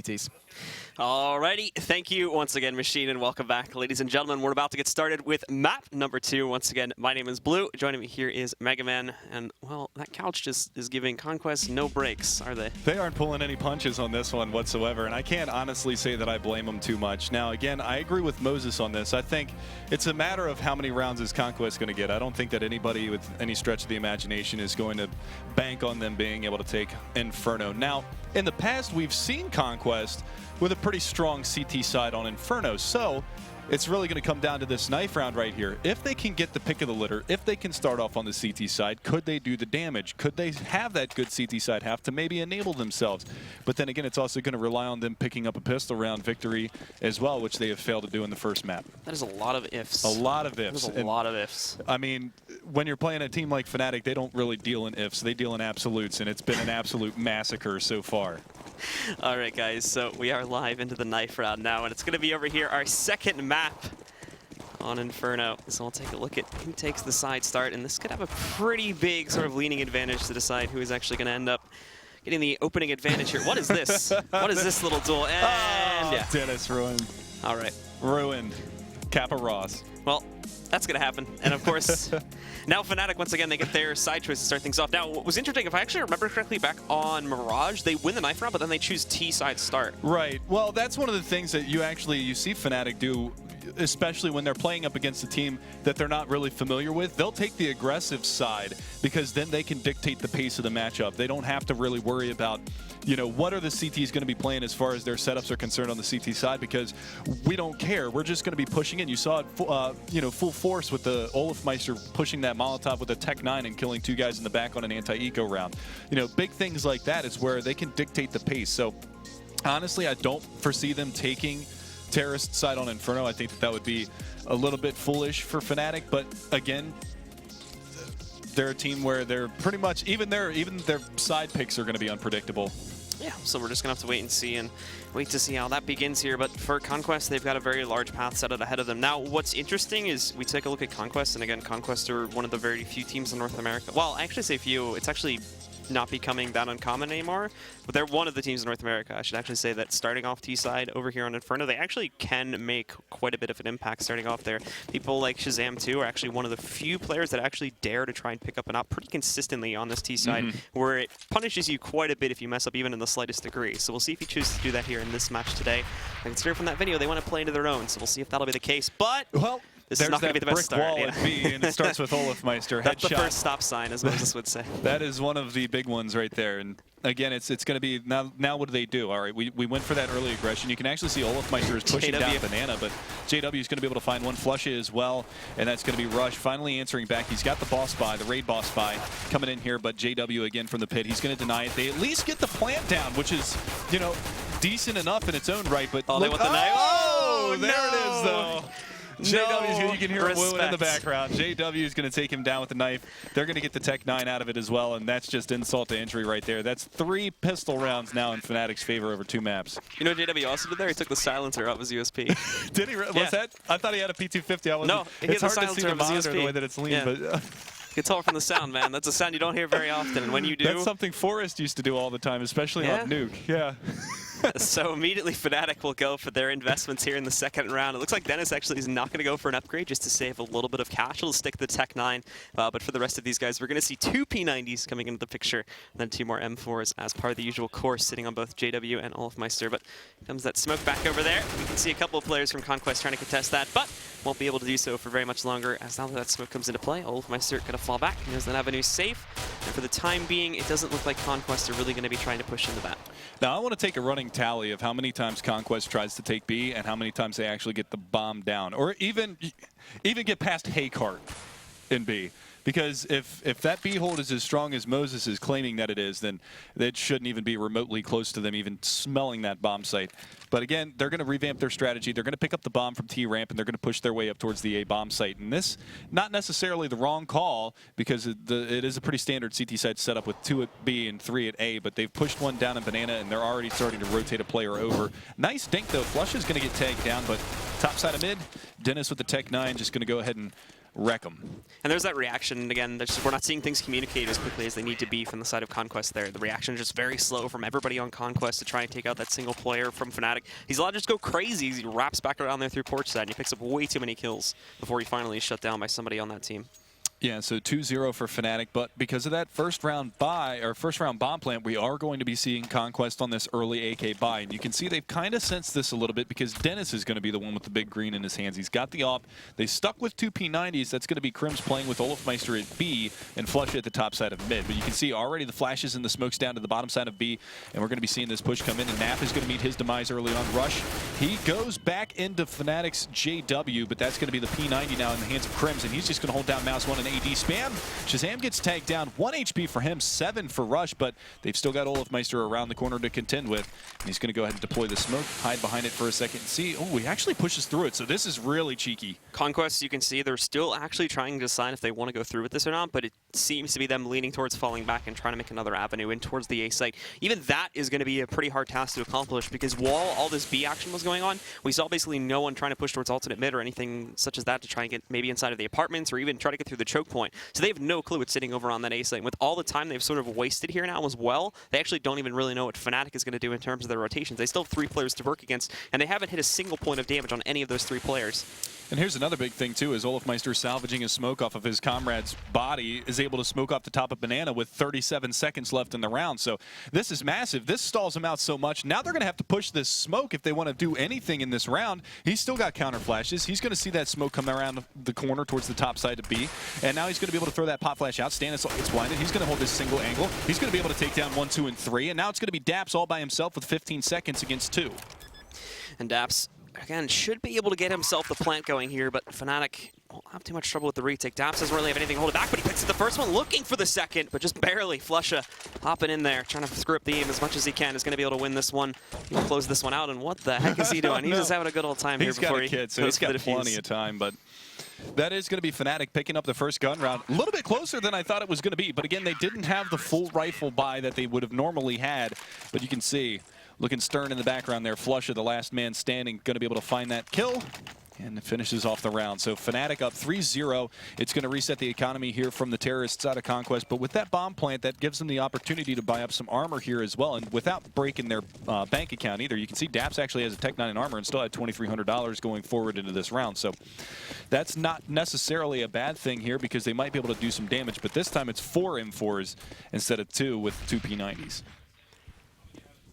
CTs. Alrighty, thank you once again, Machine, and welcome back. Ladies and gentlemen, we're about to get started with map number 2. Once again, my name is Blue. Joining me here is Mega Man, and, well, that couch just is giving Conquest no breaks, are they? They aren't pulling any punches on this one whatsoever, and I can't honestly say that I blame them too much. Now, again, I agree with Moses on this. I think it's a matter of how many rounds is Conquest going to get. I don't think that anybody with any stretch of the imagination is going to bank on them being able to take Inferno. Now, in the past, we've seen Conquest with a pretty strong CT side on Inferno, so it's really going to come down to this knife round right here. If they can get the pick of the litter, if they can start off on the CT side, could they do the damage? Could they have that good CT side half to maybe enable themselves? But then again, it's also going to rely on them picking up a pistol round victory as well, which they have failed to do in the first map. That is a lot of ifs. A lot of ifs. That is a lot of ifs. I mean, when you're playing a team like Fnatic, they don't really deal in ifs. They deal in absolutes, and it's been an absolute massacre so far. All right, guys, so we are live into the knife round now, and it's going to be over here, our second map on Inferno. So we'll take a look at who takes the side start, and this could have a pretty big sort of leaning advantage to decide who is actually going to end up getting the opening advantage here. What is this? What is this little duel? And yeah. Dennis ruined. All right. Ruined. Kappa Ross. Well, that's going to happen. And of course, now Fnatic, once again, they get their side choice to start things off. Now, what was interesting, if I actually remember correctly, back on Mirage, they win the knife round, but then they choose T side start. Right. Well, that's one of the things that you see Fnatic do, especially when they're playing up against a team that they're not really familiar with. They'll take the aggressive side because then they can dictate the pace of the matchup. They don't have to really worry about, you know, what are the CTs going to be playing as far as their setups are concerned on the CT side, because we don't care. We're just going to be pushing in. You saw it, you know, full force with the Olafmeister pushing that Molotov with a Tech 9 and killing 2 guys in the back on an anti-eco round. You know, big things like that is where they can dictate the pace. So honestly, I don't foresee them taking terrorist side on Inferno. I think that would be a little bit foolish for Fnatic, but again, they're a team where they're pretty much even their side picks are going to be unpredictable. Yeah, so we're just going to have to wait and see how that begins here. But for Conquest, they've got a very large path set out ahead of them. Now, what's interesting is we take a look at Conquest, and again, Conquest are one of the very few teams in North America. Well, I actually say few. It's actually not becoming that uncommon anymore, but they're one of the teams in North America. I should actually say that starting off T-side over here on Inferno, they actually can make quite a bit of an impact starting off there. People like Shazam 2 are actually one of the few players that actually dare to try and pick up an op pretty consistently on this T-side, where it punishes you quite a bit if you mess up even in the slightest degree. So we'll see if he chooses to do that here in this match today. I can hear from that video, they want to play into their own, so we'll see if that'll be the case. But well, this is not going to be the best start. Wall at B, and it starts with Olafmeister. That's the first stop sign, as Moses would say. That is one of the big ones right there. And again, it's going to be now. What do they do? All right, we went for that early aggression. You can actually see Olafmeister is pushing down Banana, but JW is going to be able to find one flush as well, and that's going to be Rush finally answering back. He's got the boss buy, the raid boss buy coming in here, but JW again from the pit. He's going to deny it. They at least get the plant down, which is, you know, decent enough in its own right. But they want the knife. Oh, there it is though. JW, you can hear him wooing in the background. JW is going to take him down with the knife. They're going to get the Tech 9 out of it as well, and that's just insult to injury right there. That's 3 pistol rounds now in Fnatic's favor over 2 maps. You know what JW also did there? He took the silencer off his USP. Did he? Was that? I thought he had a P250. No, he hit the silencer of his USP. The way that it's lean, yeah. But you can tell from the sound, man. That's a sound you don't hear very often, and when you do... That's something Forrest used to do all the time, especially on Nuke. Yeah. So immediately Fnatic will go for their investments here in the second round. It looks like Dennis actually is not going to go for an upgrade just to save a little bit of cash. He'll stick the Tech 9, but for the rest of these guys, we're going to see 2 P90s coming into the picture, and then 2 more M4s as part of the usual course sitting on both JW and Olafmeister. But here comes that smoke back over there. We can see a couple of players from Conquest trying to contest that, but won't be able to do so for very much longer, as now that smoke comes into play, Olafmeister going to fall back. He has that avenue safe, and for the time being, it doesn't look like Conquest are really going to be trying to push into that. Now, I want to take a running tally of how many times Conquest tries to take B and how many times they actually get the bomb down, or even get past Haycart in B. Because if that B hold is as strong as Moses is claiming that it is, then it shouldn't even be remotely close to them even smelling that bomb site. But again, they're going to revamp their strategy. They're going to pick up the bomb from T-ramp, and they're going to push their way up towards the A bomb site. And this, not necessarily the wrong call, because it is a pretty standard CT site setup with 2 at B and 3 at A, but they've pushed one down in Banana, and they're already starting to rotate a player over. Nice dink, though. Flush is going to get tagged down, but top side of mid, Dennis with the Tech 9 just going to go ahead and wreck them. And there's that reaction, and again, we're not seeing things communicate as quickly as they need to be from the side of Conquest there. The reaction is just very slow from everybody on Conquest to try and take out that single player from Fnatic. He's allowed to just go crazy. He wraps back around there through porch side, and he picks up way too many kills before he finally is shut down by somebody on that team. Yeah, so 2-0 for Fnatic, but because of that first round bomb plant, we are going to be seeing Conquest on this early AK buy. And you can see they've kind of sensed this a little bit because Dennis is going to be the one with the big green in his hands. He's got the AWP. They stuck with 2 P90s. That's going to be Crims playing with Olofmeister at B and Flusha at the top side of mid. But you can see already the flashes and the smokes down to the bottom side of B, and we're going to be seeing this push come in, and Nap is going to meet his demise early on. Rush, he goes back into Fnatic's JW, but that's going to be the P90 now in the hands of Crims, and he's just going to hold down mouse 1 and AD spam. Shazam gets tagged down, 1 HP for him, 7 for Rush, but they've still got Olofmeister around the corner to contend with. And he's going to go ahead and deploy the smoke, hide behind it for a second and see. Oh, he actually pushes through it, so this is really cheeky. Conquest, you can see they're still actually trying to decide if they want to go through with this or not, but it seems to be them leaning towards falling back and trying to make another avenue in towards the A site. Even that is going to be a pretty hard task to accomplish because while all this B action was going on, we saw basically no one trying to push towards alternate mid or anything such as that to try and get maybe inside of the apartments or even try to get through the choke point. So they have no clue what's sitting over on that A site. And with all the time they've sort of wasted here now as well, they actually don't even really know what Fnatic is going to do in terms of their rotations. They still have 3 players to work against, and they haven't hit a single point of damage on any of those 3 players. And here's another big thing, too, is Olofmeister salvaging his smoke off of his comrade's body, is able to smoke off the top of Banana with 37 seconds left in the round. So this is massive. This stalls him out so much. Now they're going to have to push this smoke if they want to do anything in this round. He's still got counter flashes. He's going to see that smoke come around the corner towards the top side of B. And now he's going to be able to throw that pop flash out. Stannis gets blinded. He's going to hold this single angle. He's going to be able to take down 1, 2, and 3. And now it's going to be Daps all by himself with 15 seconds against 2. And Daps, again, should be able to get himself the plant going here, but Fnatic won't have too much trouble with the retake. Daps doesn't really have anything to hold it back, but he picks up the first one, looking for the second, but just barely. Flusha hopping in there, trying to screw up the aim as much as he can. Is going to be able to win this one. He'll close this one out, and what the heck is he doing? He's just having a good old time here before he got a kid, so he's got plenty of time, but that is going to be Fnatic picking up the first gun round. A little bit closer than I thought it was going to be, but again, they didn't have the full rifle buy that they would have normally had, but you can see, looking stern in the background there, Flusha, the last man standing, going to be able to find that kill. And finishes off the round. So Fnatic up 3-0. It's going to reset the economy here from the terrorists out of Conquest. But with that bomb plant, that gives them the opportunity to buy up some armor here as well. And without breaking their bank account either. You can see Daps actually has a Tech 9 in armor and still had $2,300 going forward into this round. So that's not necessarily a bad thing here because they might be able to do some damage. But this time it's 4 M4s instead of 2 with 2 P90s.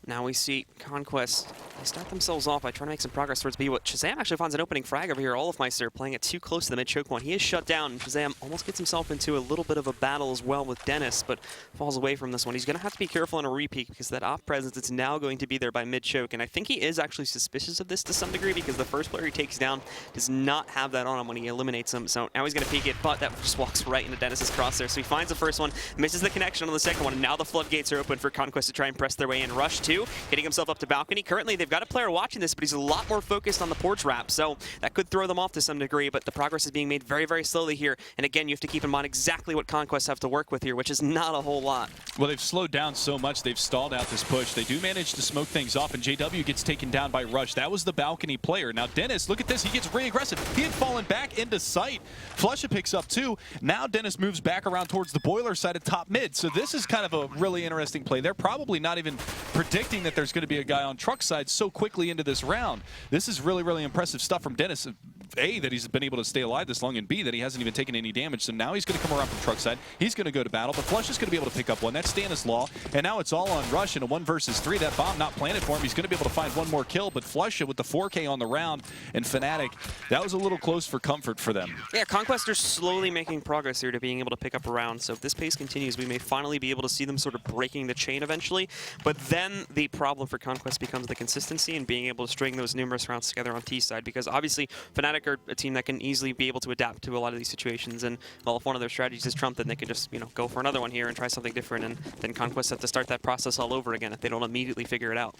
Now we see Conquest, they start themselves off by trying to make some progress towards B. What Shazam actually finds an opening frag over here. Olofmeister playing it too close to the mid-choke point. He is shut down, and Shazam almost gets himself into a little bit of a battle as well with Dennis, but falls away from this one. He's going to have to be careful in a repeat because that off presence is now going to be there by mid-choke, and I think he is actually suspicious of this to some degree because the first player he takes down does not have that on him when he eliminates him. So now he's going to peek it, but that just walks right into Dennis's crosshair. So he finds the first one, misses the connection on the second one, and now the floodgates are open for Conquest to try and press their way in. Rush 2, getting himself up to balcony. Currently, they've got a player watching this, but he's a lot more focused on the porch wrap, so that could throw them off to some degree, but the progress is being made very, very slowly here. And again, you have to keep in mind exactly what Conquest have to work with here, which is not a whole lot. Well, they've slowed down so much, they've stalled out this push. They do manage to smoke things off, and JW gets taken down by Rush. That was the balcony player. Now, Dennis, look at this. He gets very aggressive. He had fallen back into sight. Flusha picks up 2. Now Dennis moves back around towards the boiler side of top mid. So this is kind of a really interesting play. They're probably not even predicting that there's going to be a guy on truck side so quickly into this round. This is really, really impressive stuff from Dennis. A, that he's been able to stay alive this long, and B, that he hasn't even taken any damage. So now he's going to come around from truck side. He's going to go to battle, but Flush is going to be able to pick up one. That's Stanislaw, and now it's all on Rush in a 1 versus 3. That bomb not planted for him. He's going to be able to find one more kill, but Flush with the 4K on the round, and Fnatic, that was a little close for comfort for them. Yeah, Conquest are slowly making progress here to being able to pick up a round. So if this pace continues, we may finally be able to see them sort of breaking the chain eventually. But then the problem for Conquest becomes the consistency and being able to string those numerous rounds together on T side, because obviously Fnatic are a team that can easily be able to adapt to a lot of these situations, and well, if one of their strategies is Trump, then they can just, you know, go for another one here and try something different, and then Conquest have to start that process all over again if they don't immediately figure it out.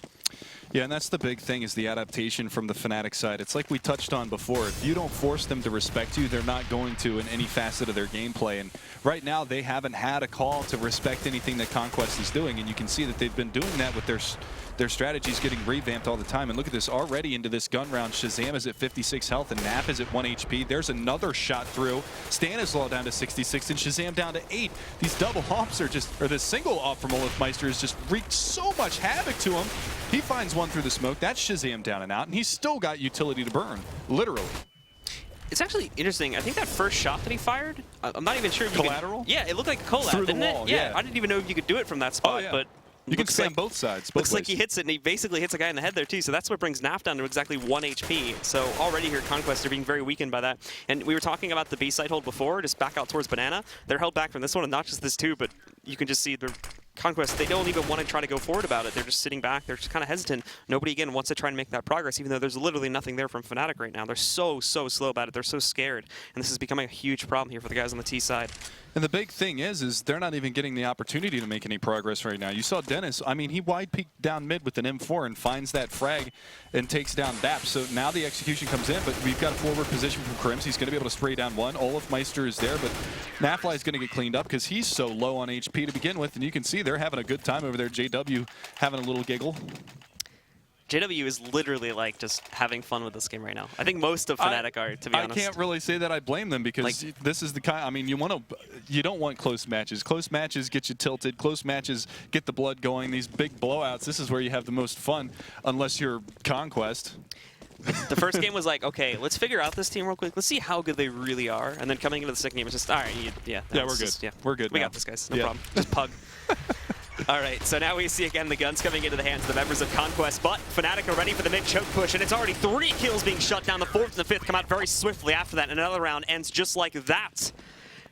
Yeah, and that's the big thing, is the adaptation from the Fnatic side. It's like we touched on before. If you don't force them to respect you, they're not going to in any facet of their gameplay. And right now, they haven't had a call to respect anything that Conquest is doing, and you can see that they've been doing that with their their strategy's getting revamped all the time. And look at this, already into this gun round, Shazam is at 56 health and Nap is at 1 HP. There's another shot through. Stanislaw down to 66 and Shazam down to 8. These double ops are just, or the single op from Olafmeister has just wreaked so much havoc to him. He finds one through the smoke. That's Shazam down and out, and he's still got utility to burn, literally. It's actually interesting. I think that first shot that he fired, I'm not even sure if you Collateral? Yeah, it looked like a collab, Through the didn't wall, it? yeah. I didn't even know if you could do it from that spot, Oh, yeah. but You can spam both sides. Looks like he hits it, and he basically hits a guy in the head there, too. So that's what brings Naf down to exactly 1 HP. So already here, Conquest are being very weakened by that. And we were talking about the B side hold before, just back out towards Banana. They're held back from this one, and not just this, too, but you can just see the Conquest, they don't even want to try to go forward about it. They're just sitting back. They're just kind of hesitant. Nobody, again, wants to try and make that progress, even though there's literally nothing there from Fnatic right now. They're so slow about it. They're so scared. And this is becoming a huge problem here for the guys on the T side. And the big thing is they're not even getting the opportunity to make any progress right now. You saw Dennis, I mean, he wide peeked down mid with an M4 and finds that frag and takes down Dap. So now the execution comes in, but we've got a forward position from Crims. He's going to be able to spray down one. Olafmeister is there, but Nafly is going to get cleaned up because he's so low on HP to begin with. And you can see they're having a good time over there. JW having a little giggle. JW is literally like just having fun with this game right now. I think most of Fnatic are, to be honest. I can't really say that I blame them because this is the kind. I mean, you don't want close matches. Close matches get you tilted. Close matches get the blood going. These big blowouts. This is where you have the most fun, unless you're Conquest. The first game was like, okay, let's figure out this team real quick. Let's see how good they really are. And then coming into the second game, it's just, all right, we're good. We're good. We got this, guys. No problem. Just pug. All right, so now we see again the guns coming into the hands of the members of Conquest, but Fnatic are ready for the mid-choke push, and it's already 3 kills being shut down. The 4th and the 5th come out very swiftly after that, and another round ends just like that.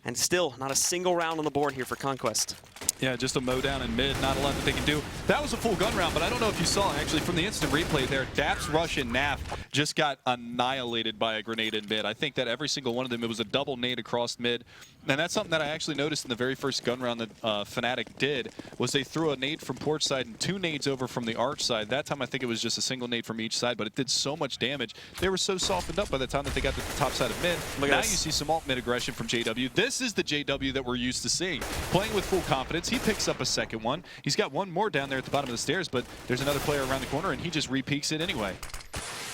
And still, not a single round on the board here for Conquest. Yeah, just a mow down in mid, not a lot that they can do. That was a full gun round, but I don't know if you saw, actually, from the instant replay there, Dap's rush and Naf just got annihilated by a grenade in mid. I think that every single one of them, it was a double nade across mid. And that's something that I actually noticed in the very first gun round that Fnatic did, was they threw a nade from port side and 2 nades over from the arch side. That time I think it was just a single nade from each side, but it did so much damage. They were so softened up by the time that they got to the top side of mid. Now you see some alt mid aggression from JW. This is the JW that we're used to seeing. Playing with full confidence. He picks up a second one. He's got one more down there at the bottom of the stairs, but there's another player around the corner, and he just re-peeks it anyway.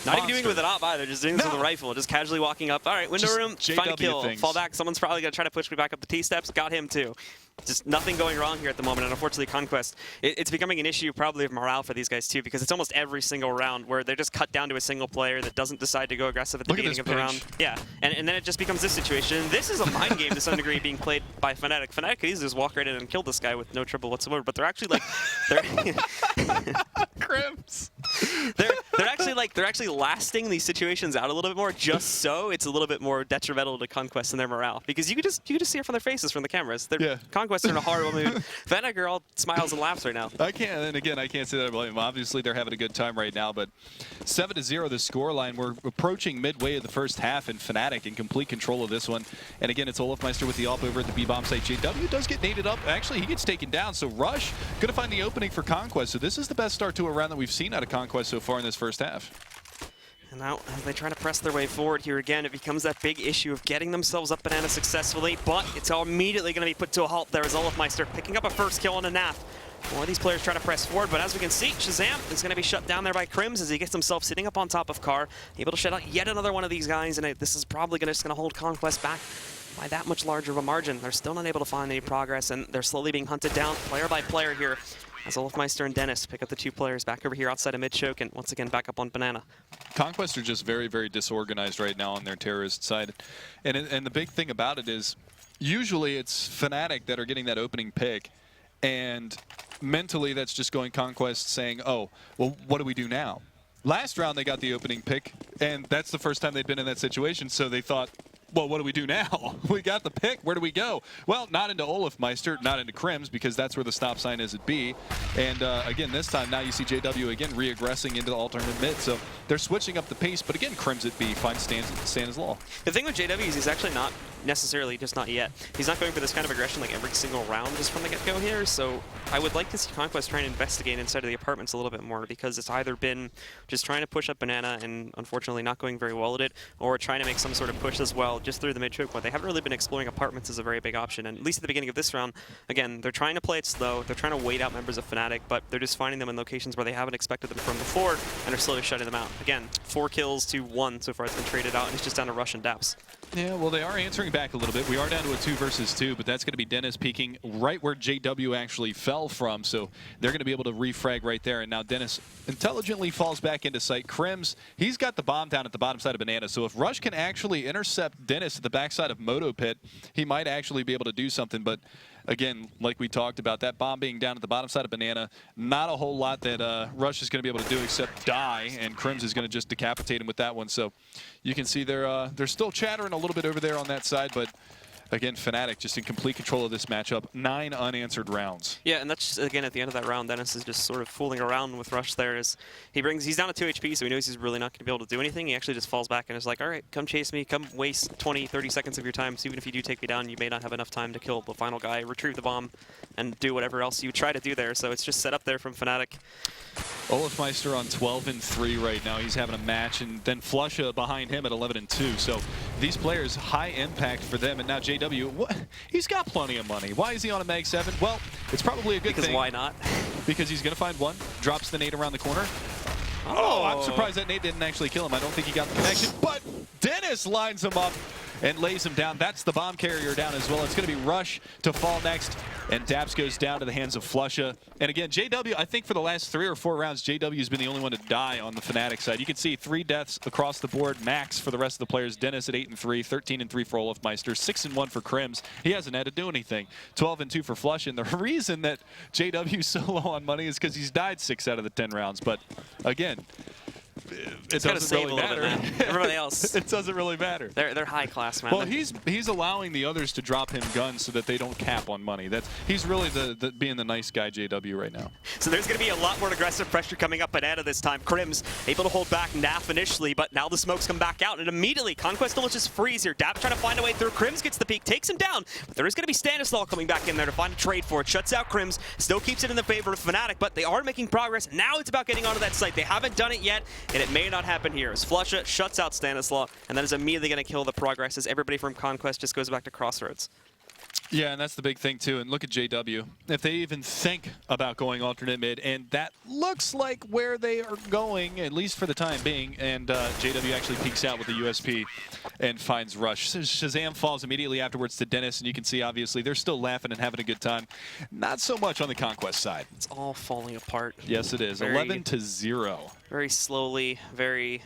Not even doing it with an op either, just doing this with a rifle, just casually walking up. All right, window room, find a kill, fall back. Someone's probably going to try to push me back up the T-steps. Got him too. Just nothing going wrong here at the moment, and unfortunately Conquest, it's becoming an issue probably of morale for these guys too, because it's almost every single round where they're just cut down to a single player that doesn't decide to go aggressive at the beginning of the round. Yeah, and then it just becomes this situation. This is a mind game to some degree being played by Fnatic. Fnatic could easily just walk right in and kill this guy with no trouble whatsoever, but they're actually like, Crims. They're actually lasting these situations out a little bit more, just so it's a little bit more detrimental to Conquest and their morale, because you could just see it from their faces from the cameras. Conquest are in a horrible mood. Fnatic are all smiles and laughs right now. I can't say that I blame them. Obviously, they're having a good time right now, but 7-0 the scoreline. We're approaching midway of the first half, and Fnatic in complete control of this one. And again, it's Olafmeister with the AWP over at the B-bomb site. JW does get naded up. Actually, he gets taken down, so Rush going to find the opening for Conquest. So this is the best start to a round that we've seen out of Conquest so far in this first half. And now, as they try to press their way forward here again, it becomes that big issue of getting themselves up Banana successfully, but it's all immediately going to be put to a halt there as Olafmeister picking up a first kill on a Naf. One of these players trying to press forward, but as we can see, Shazam is going to be shut down there by Crims as he gets himself sitting up on top of Car, able to shut out yet another one of these guys, and this is probably just going to hold Conquest back by that much larger of a margin. They're still not able to find any progress, and they're slowly being hunted down player by player here as Olafmeister and Dennis pick up the 2 players back over here outside of mid-choke and once again back up on Banana. Conquest are just very, very disorganized right now on their terrorist side. And the big thing about it is usually it's Fnatic that are getting that opening pick, and mentally that's just going Conquest saying, oh, well, what do we do now? Last round they got the opening pick, and that's the first time they'd been in that situation, so they thought, well, what do we do now? We got the pick. Where do we go? Well, not into Olafmeister, not into Crims, because that's where the stop sign is at B. And again, this time, now you see JW again re-aggressing into the alternate mid. So they're switching up the pace, but again, Crims at B finds Stanislaw. The thing with JW is he's actually not necessarily, just not yet. He's not going for this kind of aggression like every single round just from the get-go here. So I would like to see Conquest try and investigate inside of the apartments a little bit more, because it's either been just trying to push up Banana and unfortunately not going very well at it, or trying to make some sort of push as well, just through the mid-choke point. They haven't really been exploring apartments as a very big option, and at least at the beginning of this round, again, they're trying to play it slow, they're trying to wait out members of Fnatic, but they're just finding them in locations where they haven't expected them from before, and are slowly shutting them out. Again, 4 kills to 1 so far it's been traded out, and it's just down to Rush and Daps. Yeah, well, they are answering back a little bit. We are down to a 2 versus 2, but that's going to be Dennis peeking right where JW actually fell from, so they're going to be able to refrag right there, and now Dennis intelligently falls back into sight. Krims, he's got the bomb down at the bottom side of Banana, so if Rush can actually intercept Dennis at the backside of Moto Pit, he might actually be able to do something, but again, like we talked about, that bomb being down at the bottom side of Banana, not a whole lot that Rush is going to be able to do except die, and Krims is going to just decapitate him with that one. So you can see they're still chattering a little bit over there on that side, but again, Fnatic just in complete control of this matchup. 9 unanswered rounds. Yeah, and that's just, again, at the end of that round, Dennis is just sort of fooling around with Rush there. As he's down to 2 HP, so he knows he's really not going to be able to do anything. He actually just falls back and is like, all right, come chase me, come waste 20, 30 seconds of your time. So even if you do take me down, you may not have enough time to kill the final guy, retrieve the bomb, and do whatever else you try to do there. So it's just set up there from Fnatic. Olafmeister on 12-3 right now. He's having a match, and then Flusha behind him at 11-2. So these players, high impact for them. And now JW, he's got plenty of money. Why is he on a Mag 7? Well, it's probably a good thing. Because why not? Because he's going to find one, drops the nade around the corner. Oh, I'm surprised that nade didn't actually kill him. I don't think he got the connection, but Dennis lines him up and lays him down. That's the bomb carrier down as well. It's going to be Rush to fall next, and Daps goes down to the hands of Flusha. And again, JW, I think for the last 3 or 4 rounds, JW has been the only one to die on the Fnatic side. You can see 3 deaths across the board, max for the rest of the players. Dennis at 8-3, 13-3 for Olafmeister, 6-1 for Krims. He hasn't had to do anything. 12-2 for Flusha. And the reason that JW's so low on money is because he's died 6 out of the 10 rounds. But again, it doesn't really matter. Everybody else, it doesn't really matter. They're high class, man. Well, he's allowing the others to drop him guns so that they don't cap on money. He's really being the nice guy, JW, right now. So there's going to be a lot more aggressive pressure coming up Banana this time. Krims able to hold back Naf initially, but now the smokes come back out, and immediately Conquest almost just freeze here. Dap trying to find a way through. Krims gets the peek, takes him down, but there is going to be Stanislaw coming back in there to find a trade for it. Shuts out Krims, still keeps it in the favor of Fnatic, but they are making progress. Now it's about getting onto that site. They haven't done it yet, and it may not happen here as Flusha shuts out Stanislaw, and that is immediately going to kill the progress as everybody from Conquest just goes back to Crossroads. Yeah, and that's the big thing too. And look at JW. If they even think about going alternate mid, and that looks like where they are going, at least for the time being, and JW actually peeks out with the USP and finds Rush. Shazam falls immediately afterwards to Dennis, and you can see obviously they're still laughing and having a good time. Not so much on the Conquest side. It's all falling apart. Yes, it is. 11-0. Very slowly, very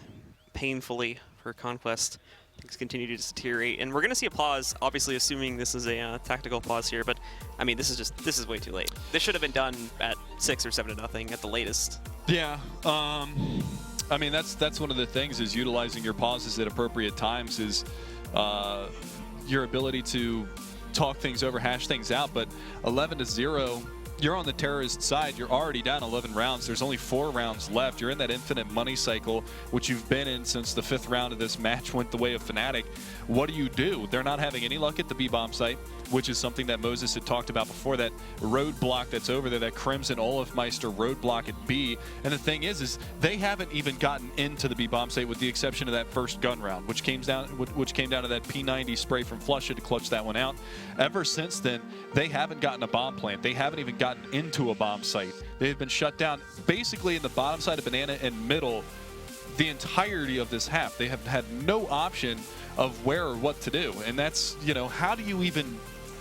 painfully for Conquest. Things continue to deteriorate, and we're going to see a pause, obviously assuming this is a tactical pause here, but I mean, this is way too late. This should have been done at 6 or 7-0 at the latest. Yeah, I mean, that's one of the things, is utilizing your pauses at appropriate times, is your ability to talk things over, hash things out. But 11-0, you're on the terrorist side. You're already down 11 rounds. There's only 4 rounds left. You're in that infinite money cycle, which you've been in since the 5th round of this match went the way of Fnatic. What do? They're not having any luck at the B bomb site, which is something that Moses had talked about before, that roadblock that's over there, that Crimson Olafmeister roadblock at B. And the thing is they haven't even gotten into the B bomb site, with the exception of that first gun round, which came down to that P90 spray from Flusha to clutch that one out. Ever since then, they haven't gotten a bomb plant. They haven't even gotten into a bomb site. They've been shut down basically in the bottom side of Banana and middle the entirety of this half. They have had no option of where or what to do. And that's, you know, how do you even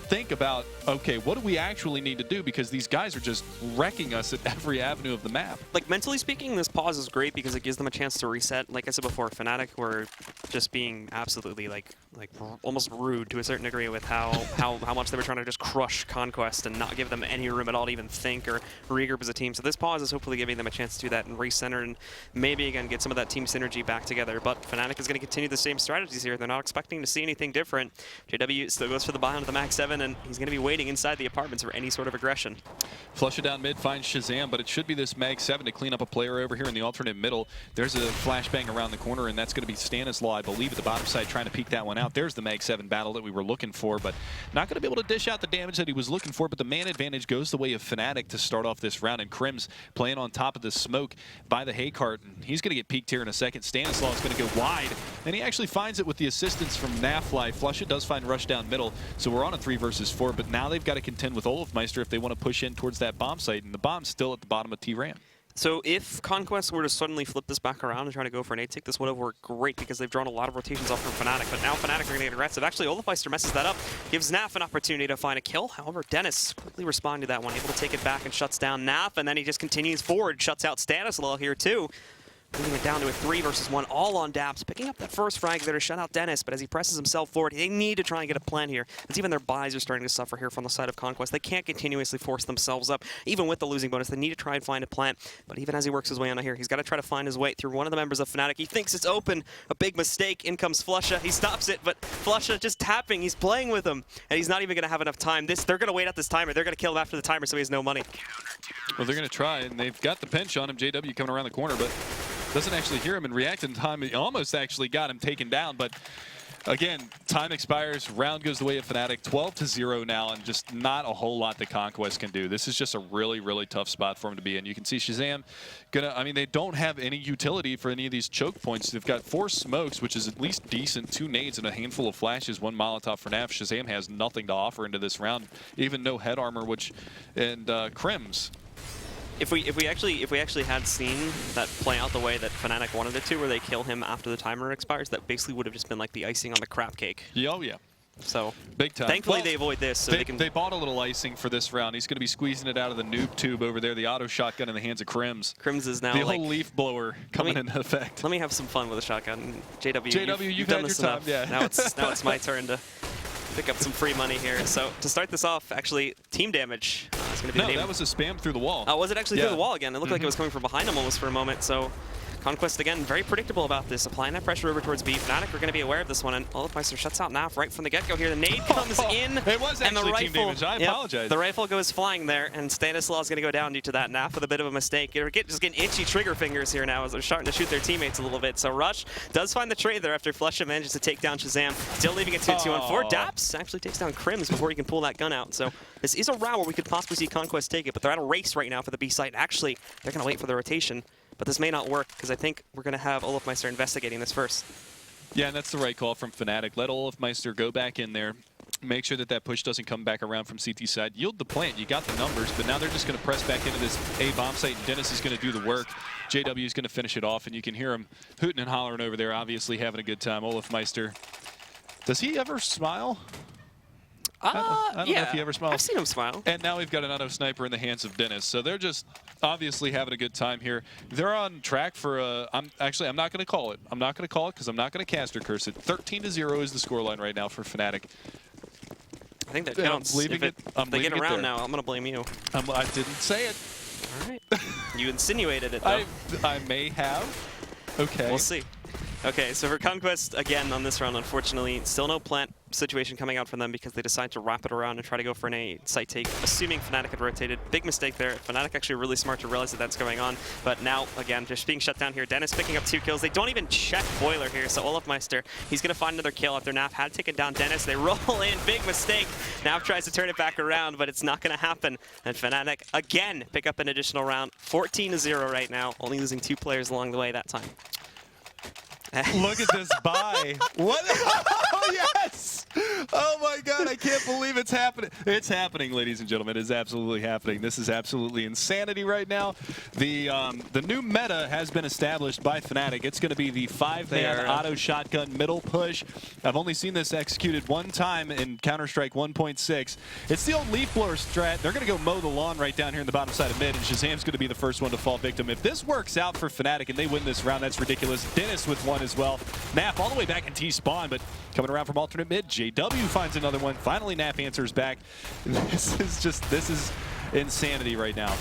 think about, okay, what do we actually need to do, because these guys are just wrecking us at every avenue of the map. Like, mentally speaking, this pause is great because it gives them a chance to reset. Like I said before, Fnatic were just being absolutely like almost rude to a certain degree with how much they were trying to just crush Conquest and not give them any room at all to even think or regroup as a team. So this pause is hopefully giving them a chance to do that and recenter and maybe again get some of that team synergy back together. But Fnatic is going to continue the same strategies here. They're not expecting to see anything different. JW still goes for the buy onto the Max 7. 7, and he's going to be waiting inside the apartments for any sort of aggression. Flush it down mid, finds Shazam, but it should be this Mag 7 to clean up a player over here in the alternate middle. There's a flashbang around the corner, and that's going to be Stanislaw, I believe, at the bottom side trying to peek that one out. There's the Mag 7 battle that we were looking for, but not going to be able to dish out the damage that he was looking for, but the man advantage goes the way of Fnatic to start off this round, and Crims playing on top of the smoke by the hay cart, and he's going to get peeked here in a second. Stanislaw is going to go wide, and he actually finds it with the assistance from Nafly. Flush it does find Rush down middle, so we're on a 3 versus 4, but now they've got to contend with Olofmeister if they want to push in towards that bomb site, and the bomb's still at the bottom of T-Ram. So if Conquest were to suddenly flip this back around and try to go for an 8-tick, this would have worked great because they've drawn a lot of rotations off from Fnatic, but now Fnatic are going to get aggressive. Actually, Olofmeister messes that up, gives Naf an opportunity to find a kill. However, Dennis quickly responded to that one, able to take it back and shuts down Naf, and then he just continues forward, shuts out Stanislaw here too. Moving it down to a 3 versus 1, all on Daps, picking up that first frag there to shut out Dennis, but as he presses himself forward, they need to try and get a plan here. As even their buys are starting to suffer here from the side of Conquest. They can't continuously force themselves up, even with the losing bonus. They need to try and find a plan, but even as he works his way on here, he's got to try to find his way through one of the members of Fnatic. He thinks it's open, a big mistake, in comes Flusha, he stops it, but Flusha just tapping, he's playing with him, and he's not even going to have enough time. They're going to wait out this timer, they're going to kill him after the timer so he has no money. Well, they're going to try, and they've got the pinch on him, JW coming around the corner, but doesn't actually hear him and react in time. He almost actually got him taken down, but again, time expires, round goes the way of Fnatic, 12-0 now, and just not a whole lot that Conquest can do. This is just a really, really tough spot for him to be in. You can see Shazam they don't have any utility for any of these choke points. They've got 4 smokes, which is at least decent, 2 nades and a handful of flashes, 1 Molotov for Naf. Shazam has nothing to offer into this round, even no head armor, and Crims. If we actually had seen that play out the way that Fnatic wanted it to, where they kill him after the timer expires, that basically would have just been like the icing on the crap cake. Yeah, oh yeah. So big time. Thankfully, they avoid this. So they bought a little icing for this round. He's going to be squeezing it out of the noob tube over there. The auto shotgun in the hands of Crims. Crims is now the whole leaf blower coming into effect. Let me have some fun with a shotgun. JW, you've done had this your time. enough. Yeah. Now it's my turn to pick up some free money here. So to start this off, actually, team damage is going to be the name. That was a spam through the wall. Oh, was it actually through the wall again? It looked like it was coming from behind him almost for a moment. So Conquest, again, very predictable about this. Applying that pressure over towards B. Fnatic are going to be aware of this one, and Olofmeister shuts out Naf right from the get-go here. The nade comes in, it was actually and the rifle, team damage. I apologize. The rifle goes flying there, and Stanislaw is going to go down due to that. Naf with a bit of a mistake. Just getting itchy trigger fingers here now as they're starting to shoot their teammates a little bit. So Rush does find the trade there after Flusha manages to take down Shazam. Still leaving it 2-2-1-4. Daps actually takes down Crims before he can pull that gun out. So this is a round where we could possibly see Conquest take it, but they're at a race right now for the B site. Actually, they're going to wait for the rotation. But this may not work, because I think we're going to have Olofmeister investigating this first. Yeah, and that's the right call from Fnatic. Let Olofmeister go back in there. Make sure that push doesn't come back around from CT side. Yield the plant. You got the numbers, but now they're just going to press back into this A bomb site, and Dennis is going to do the work. JW is going to finish it off, and you can hear him hooting and hollering over there, obviously having a good time. Olofmeister, does he ever smile? I don't know if he ever smiles. I've seen him smile. And now we've got an auto sniper in the hands of Dennis. So they're just obviously having a good time here. They're on track for I'm not going to call it. I'm not going to call it because I'm not going to caster curse it. 13-0 is the scoreline right now for Fnatic. I think that counts. I'm leaving it. If they get around now, I'm going to blame you. I didn't say it. All right. You insinuated it, though. I may have. Okay. We'll see. Okay, so for Conquest, again, on this round, unfortunately, still no plant situation coming out from them because they decide to wrap it around and try to go for an A site take, assuming Fnatic had rotated. Big mistake there. Fnatic actually really smart to realize that that's going on. But now, again, just being shut down here. Dennis picking up 2 kills. They don't even check Boiler here, so Olofmeister, he's going to find another kill after Naf had taken down Dennis. They roll in. Big mistake. Naf tries to turn it back around, but it's not going to happen. And Fnatic, again, pick up an additional round. 14-0 right now, only losing 2 players along the way that time. Look at this buy. What? Oh, yes. Oh, my God. I can't believe it's happening. It's happening, ladies and gentlemen. It's absolutely happening. This is absolutely insanity right now. The new meta has been established by Fnatic. It's going to be the 5-man auto shotgun middle push. I've only seen this executed one time in Counter-Strike 1.6. It's the old leaf blower strat. They're going to go mow the lawn right down here in the bottom side of mid, and Shazam's going to be the first one to fall victim. If this works out for Fnatic and they win this round, that's ridiculous. Dennis with one as well. Naf all the way back in T-spawn, but coming around from alternate mid, JW finds another one. Finally, Naf answers back. This is insanity right now.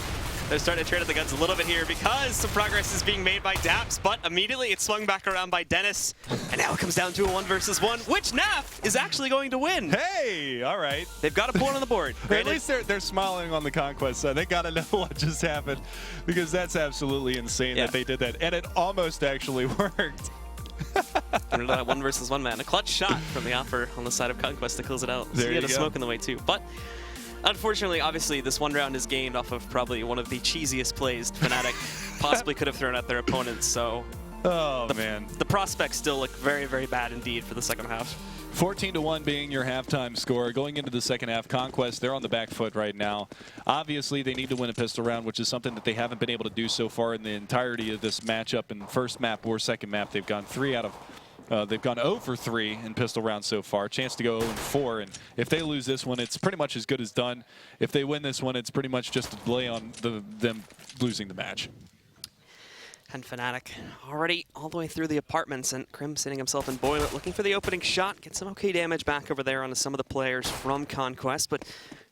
They're starting to trade at the guns a little bit here because some progress is being made by Daps, but immediately it's swung back around by Dennis. And now it comes down to a 1 versus 1, which NAF is actually going to win. Hey, all right. They've got a point on the board. At least they're smiling on the Conquest side. They got to know what just happened because that's absolutely insane that they did that. And it almost actually worked. And that 1 versus 1 man. A clutch shot from the offer on the side of Conquest to close it out. So he had a smoke in the way too. But unfortunately, obviously, this 1 round is gained off of probably one of the cheesiest plays Fnatic possibly could have thrown at their opponents. So the prospects still look very, very bad indeed for the second half. 14-1 being your halftime score. Going into the second half, Conquest, they're on the back foot right now. Obviously, they need to win a pistol round, which is something that they haven't been able to do so far in the entirety of this matchup. In first map or second map, they've gone 0 for 3 in pistol rounds so far. Chance to go 0 for 4, and if they lose this one, it's pretty much as good as done. If they win this one, it's pretty much just a delay on them losing the match. And Fnatic already all the way through the apartments, and Krim sitting himself in Boilet, looking for the opening shot. Get some okay damage back over there onto some of the players from Conquest, but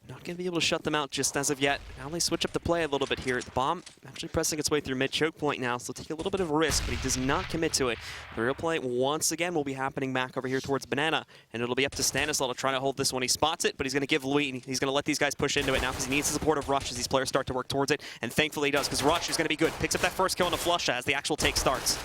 not going to be able to shut them out just as of yet. Now they switch up the play a little bit here. The bomb actually pressing its way through mid choke point now, so take a little bit of a risk, but he does not commit to it. The real play once again will be happening back over here towards Banana, and it'll be up to Stanislaw to try to hold this one. He spots it, but he's going to give Louis, he's going to let these guys push into it now because he needs the support of Rush as these players start to work towards it, and thankfully he does, because Rush is going to be good. Picks up that first kill on the flush as the actual take starts.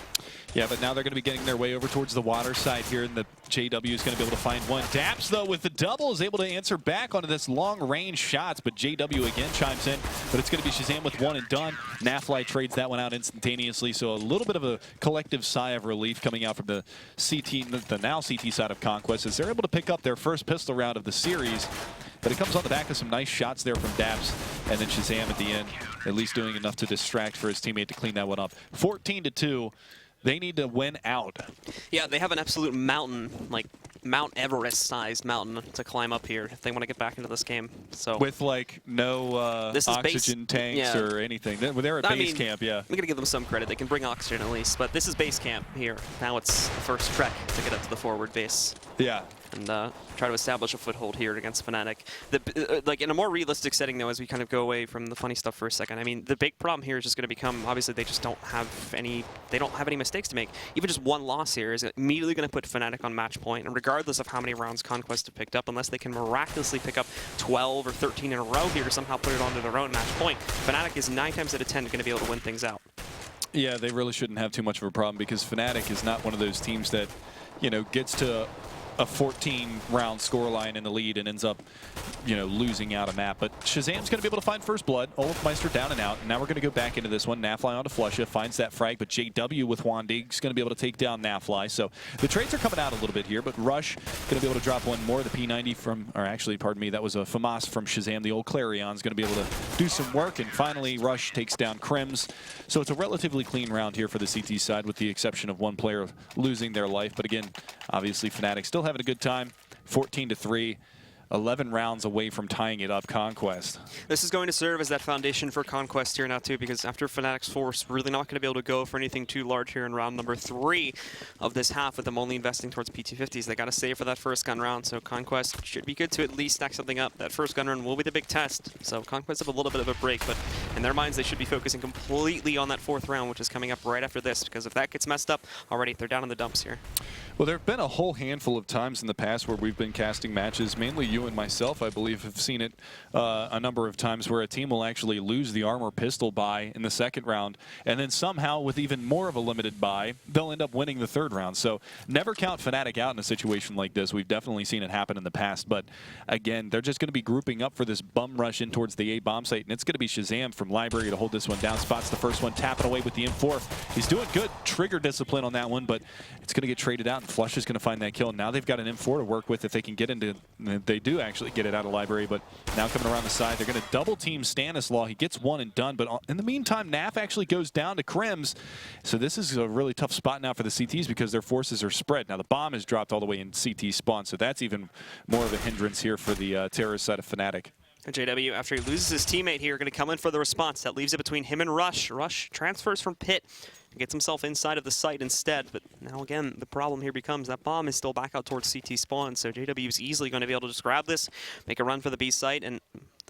Yeah, but now they're going to be getting their way over towards the water side here, and the JW is going to be able to find one. Daps, though, with the double, is able to answer back onto this long-range shots, but JW again chimes in, but it's going to be Shazam with 1 and done. Nafly trades that one out instantaneously, so a little bit of a collective sigh of relief coming out from the now CT side of Conquest, as they're able to pick up their first pistol round of the series. But it comes on the back of some nice shots there from Daps, and then Shazam at the end, at least doing enough to distract for his teammate to clean that one up. 14-2. They need to win out. Yeah, they have an absolute mountain, like Mount Everest-sized mountain to climb up here if they want to get back into this game. So with like no oxygen tanks or anything. They're at base camp, yeah. We're gonna give them some credit. They can bring oxygen at least, but this is base camp here. Now it's the first trek to get up to the forward base. Yeah. And try to establish a foothold here against Fnatic. Like in a more realistic setting, though, as we kind of go away from the funny stuff for a second, I mean, the big problem here is just going to become, obviously, they just don't have any mistakes to make. Even just one loss here is immediately going to put Fnatic on match point, and regardless of how many rounds Conquest have picked up, unless they can miraculously pick up 12 or 13 in a row here to somehow put it onto their own match point, Fnatic is 9 times out of 10 going to be able to win things out. Yeah, they really shouldn't have too much of a problem because Fnatic is not one of those teams that, you know, gets to a 14-round scoreline in the lead and ends up, you know, losing out a map. But Shazam's going to be able to find first blood. Olafmeister down and out. And now we're going to go back into this one. Nafly onto Flusha, finds that frag, but JW with Wandig is going to be able to take down Nafly. So the trades are coming out a little bit here, but Rush going to be able to drop one more. The P90 from, or actually, pardon me, that was a FAMAS from Shazam. The old Clarion is going to be able to do some work. And finally, Rush takes down Crims. So it's a relatively clean round here for the CT side, with the exception of one player losing their life. But again, obviously, Fnatic still having a good time. 14-3. 11 rounds away from tying it up, Conquest. This is going to serve as that foundation for Conquest here now, too, because after Fnatic's force, really not going to be able to go for anything too large here in round number 3 of this half, with them only investing towards P250s. They got to save for that first gun round, so Conquest should be good to at least stack something up. That first gun run will be the big test, so Conquest have a little bit of a break, but in their minds, they should be focusing completely on that 4th round, which is coming up right after this, because if that gets messed up, already they're down in the dumps here. Well, there have been a whole handful of times in the past where we've been casting matches, mainly you and myself, I believe, have seen it a number of times, where a team will actually lose the armor pistol buy in the 2nd round, and then somehow, with even more of a limited buy, they'll end up winning the 3rd round. So never count Fnatic out in a situation like this. We've definitely seen it happen in the past, but again, they're just going to be grouping up for this bum rush in towards the A bomb site, and it's going to be Shazam from Library to hold this one down. Spots the first one, tapping away with the M4. He's doing good trigger discipline on that one, but it's going to get traded out, and Flush is going to find that kill. Now they've got an M4 to work with if they can get into, they do actually get it out of Library, but now coming around the side, they're going to double team Stanislaw. He gets one and done, but in the meantime, Naf actually goes down to Crims. So this is a really tough spot now for the CTs because their forces are spread. Now the bomb is dropped all the way in CT spawn, so that's even more of a hindrance here for the terrorist side of Fnatic. And JW, after he loses his teammate here, going to come in for the response. That leaves it between him and Rush. Rush transfers from Pit, gets himself inside of the site instead. But now again, the problem here becomes that bomb is still back out towards CT spawn. So JW is easily going to be able to just grab this, make a run for the B site, and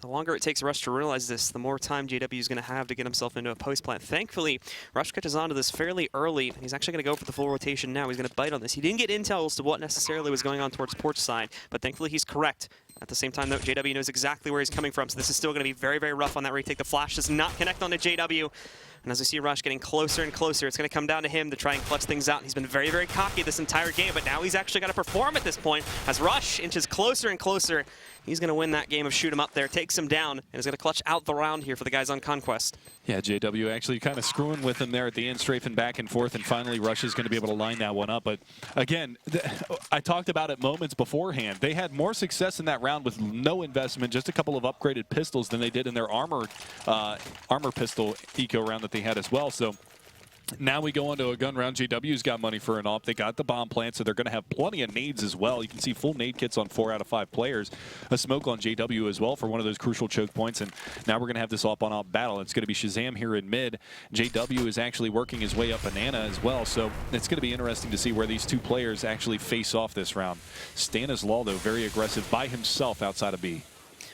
The longer it takes Rush to realize this, the more time JW is going to have to get himself into a post plant. Thankfully, Rush catches on to this fairly early, and he's actually going to go for the full rotation now. He's going to bite on this. He didn't get intel as to what necessarily was going on towards Porch side, but thankfully he's correct. At the same time, though, JW knows exactly where he's coming from, so this is still going to be very, very rough on that retake. The flash does not connect onto JW. And as we see Rush getting closer and closer, it's going to come down to him to try and clutch things out. He's been very, very cocky this entire game, but now he's actually got to perform at this point. As Rush inches closer and closer, he's going to win that game of shoot him up there, takes him down, and is going to clutch out the round here for the guys on Conquest. Yeah, JW actually kind of screwing with him there at the end, strafing back and forth, and finally Rush is going to be able to line that one up. But again, I talked about it moments beforehand. They had more success in that round with no investment, just a couple of upgraded pistols than they did in their armor pistol eco round that they had as well. So now we go on to a gun round. JW's got money for an op. They got the bomb plant, so they're going to have plenty of nades as well. You can see full nade kits on 4 out of 5 players. A smoke on JW as well for one of those crucial choke points. And now we're going to have this op-on-op battle. It's going to be Shazam here in mid. JW is actually working his way up Banana as well. So it's going to be interesting to see where these two players actually face off this round. Stanislaw, though, very aggressive by himself outside of B.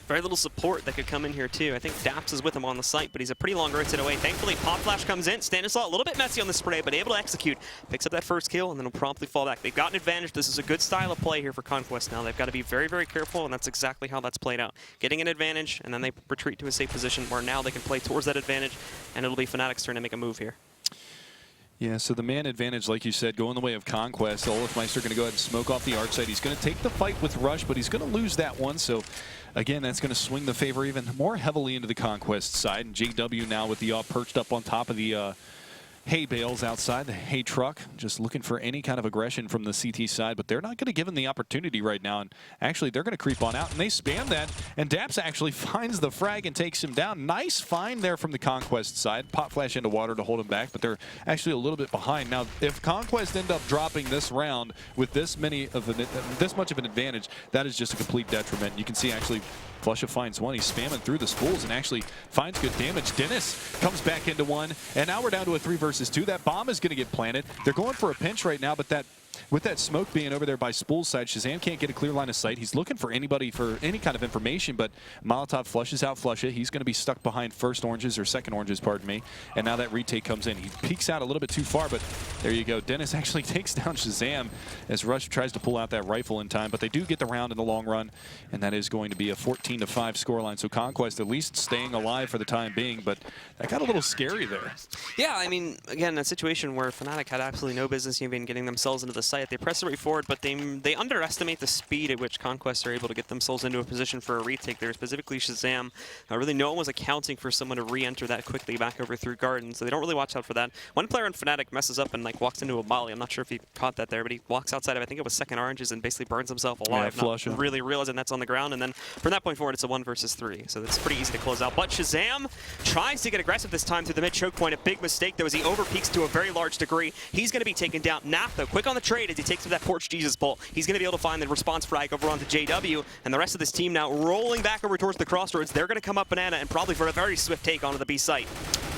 Very little support that could come in here, too. I think Daps is with him on the site, but he's a pretty long rotate away. Thankfully, Pop Flash comes in. Stanislaw, a little bit messy on the spray, but able to execute. Picks up that first kill, and then will promptly fall back. They've got an advantage. This is a good style of play here for Conquest now. They've got to be very, very careful, and that's exactly how that's played out. Getting an advantage, and then they retreat to a safe position where now they can play towards that advantage, and it'll be Fnatic's turn to make a move here. Yeah, so the man advantage, like you said, going the way of Conquest. Olafmeister going to go ahead and smoke off the arc side. He's going to take the fight with Rush, but he's going to lose that one. So, again, that's going to swing the favor even more heavily into the Conquest side. And JW now with the perched up on top of the hay bales outside, the hay truck, just looking for any kind of aggression from the CT side, but they're not going to give him the opportunity right now. And actually, they're going to creep on out, and they spam that. And Daps actually finds the frag and takes him down. Nice find there from the Conquest side. Pop flash into water to hold him back, but they're actually a little bit behind. Now, if Conquest end up dropping this round with this much of an advantage, that is just a complete detriment. You can see actually Flusha finds one. He's spamming through the spools and actually finds good damage. Dennis comes back into one, and now we're down to a 3 versus 2. That bomb is going to get planted. They're going for a pinch right now, but with that smoke being over there by Spool's side, Shazam can't get a clear line of sight. He's looking for anybody for any kind of information, but Molotov flushes out Flusha. He's going to be stuck behind first oranges, or second oranges, pardon me. And now that retake comes in. He peeks out a little bit too far, but there you go. Dennis actually takes down Shazam as Rush tries to pull out that rifle in time, but they do get the round in the long run, and that is going to be a 14-5 scoreline. So Conquest at least staying alive for the time being, but that got a little scary there. Yeah, I mean, again, a situation where Fnatic had absolutely no business even getting themselves into the site. They press the way forward, but they underestimate the speed at which Conquest are able to get themselves into a position for a retake there, specifically Shazam. Really, no one was accounting for someone to re-enter that quickly back over through Garden, so they don't really watch out for that. One player on Fnatic messes up and walks into a molly. I'm not sure if he caught that there, but he walks outside of, I think it was second oranges, and basically burns himself alive, not really realizing that's on the ground. And then from that point forward, it's a 1 versus 3, so it's pretty easy to close out. But Shazam tries to get aggressive this time through the mid choke point. A big mistake, though, as he overpeaks to a very large degree. He's going to be taken down. Nap, though, quick on the trade as he takes him that Porch Jesus bolt. He's going to be able to find the response frag over onto JW, and the rest of this team now rolling back over towards the crossroads. They're going to come up Banana and probably for a very swift take onto the B site.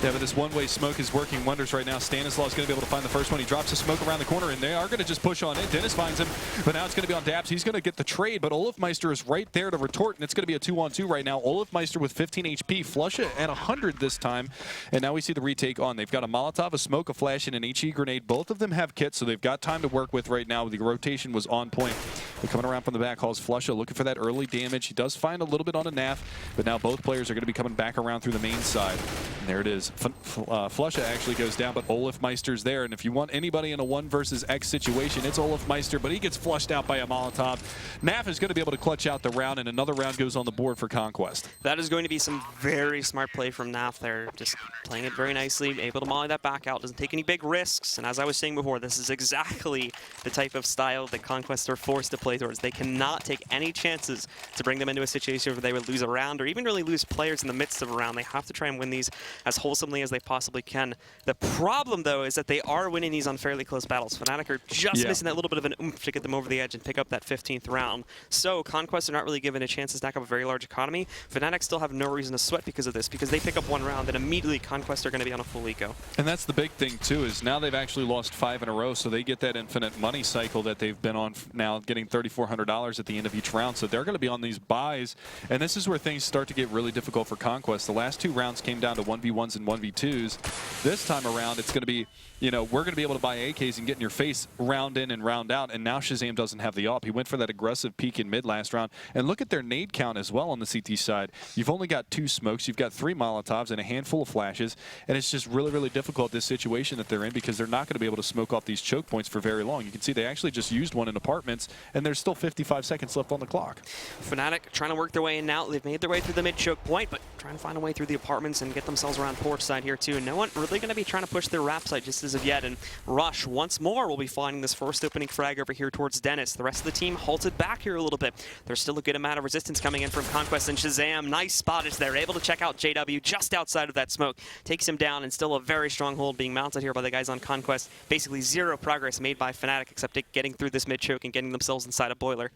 Yeah, but this one-way smoke is working wonders right now. Stanislaw is going to be able to find the first one. He drops the smoke around the corner, and they are going to just push on in. Dennis finds him, but now it's going to be on Daps. He's going to get the trade, but Olafmeister is right there to retort, and it's going to be a 2-on-2 right now. Olafmeister with 15 HP, Flusha at 100 this time, and now we see the retake on. They've got a Molotov, a smoke, a flash, and an HE grenade. Both of them have kits, so they've got time to work with right now. The rotation was on point. They're coming around from the back halls. Flusha looking for that early damage. He does find a little bit on a NAF, but now both players are going to be coming back around through the main side. And there it is. Flusha actually goes down, but Olafmeister's there. And if you want anybody in a 1 versus X situation, it's Olafmeister, but he gets flushed out by a Molotov. NAF is going to be able to clutch out the round, and another round goes on the board for Conquest. That is going to be some very smart play from NAF there. Just playing it very nicely, able to molly that back out, doesn't take any big risks. And as I was saying before, this is exactly the type of style that Conquest are forced to play towards. They cannot take any chances to bring them into a situation where they would lose a round or even really lose players in the midst of a round. They have to try and win these as wholesale fulsomely as they possibly can. The problem, though, is that they are winning these on fairly close battles. Fnatic are just missing that little bit of an oomph to get them over the edge and pick up that 15th round. So Conquest are not really given a chance to stack up a very large economy. Fnatic still have no reason to sweat because of this, because they pick up one round, then immediately Conquest are going to be on a full eco. And that's the big thing, too, is now they've actually lost 5 in a row, so they get that infinite money cycle that they've been on now, getting $3,400 at the end of each round. So they're going to be on these buys, and this is where things start to get really difficult for Conquest. The last 2 rounds came down to 1v1s and 1v2s. This time around, it's going to be, you know, we're going to be able to buy AKs and get in your face round in and round out, and now SCII doesn't have the AWP. He went for that aggressive peek in mid last round. And look at their nade count as well on the CT side. You've only got 2 smokes, you've got 3 Molotovs and a handful of flashes, and it's just really, really difficult, this situation that they're in, because they're not going to be able to smoke off these choke points for very long. You can see they actually just used one in apartments, and there's still 55 seconds left on the clock. Fnatic trying to work their way in now. They've made their way through the mid choke point, but trying to find a way through the apartments and get themselves around porch side here too. No one really going to be trying to push their wrap side just as of yet, and Rush once more will be finding this first opening frag over here towards Dennis. The rest of the team halted back here a little bit. There's still a good amount of resistance coming in from Conquest and SCII. Nice spottage there. Able to check out JW just outside of that smoke. Takes him down, and still a very strong hold being mounted here by the guys on Conquest. Basically 0 progress made by Fnatic except getting through this mid choke and getting themselves inside a boiler.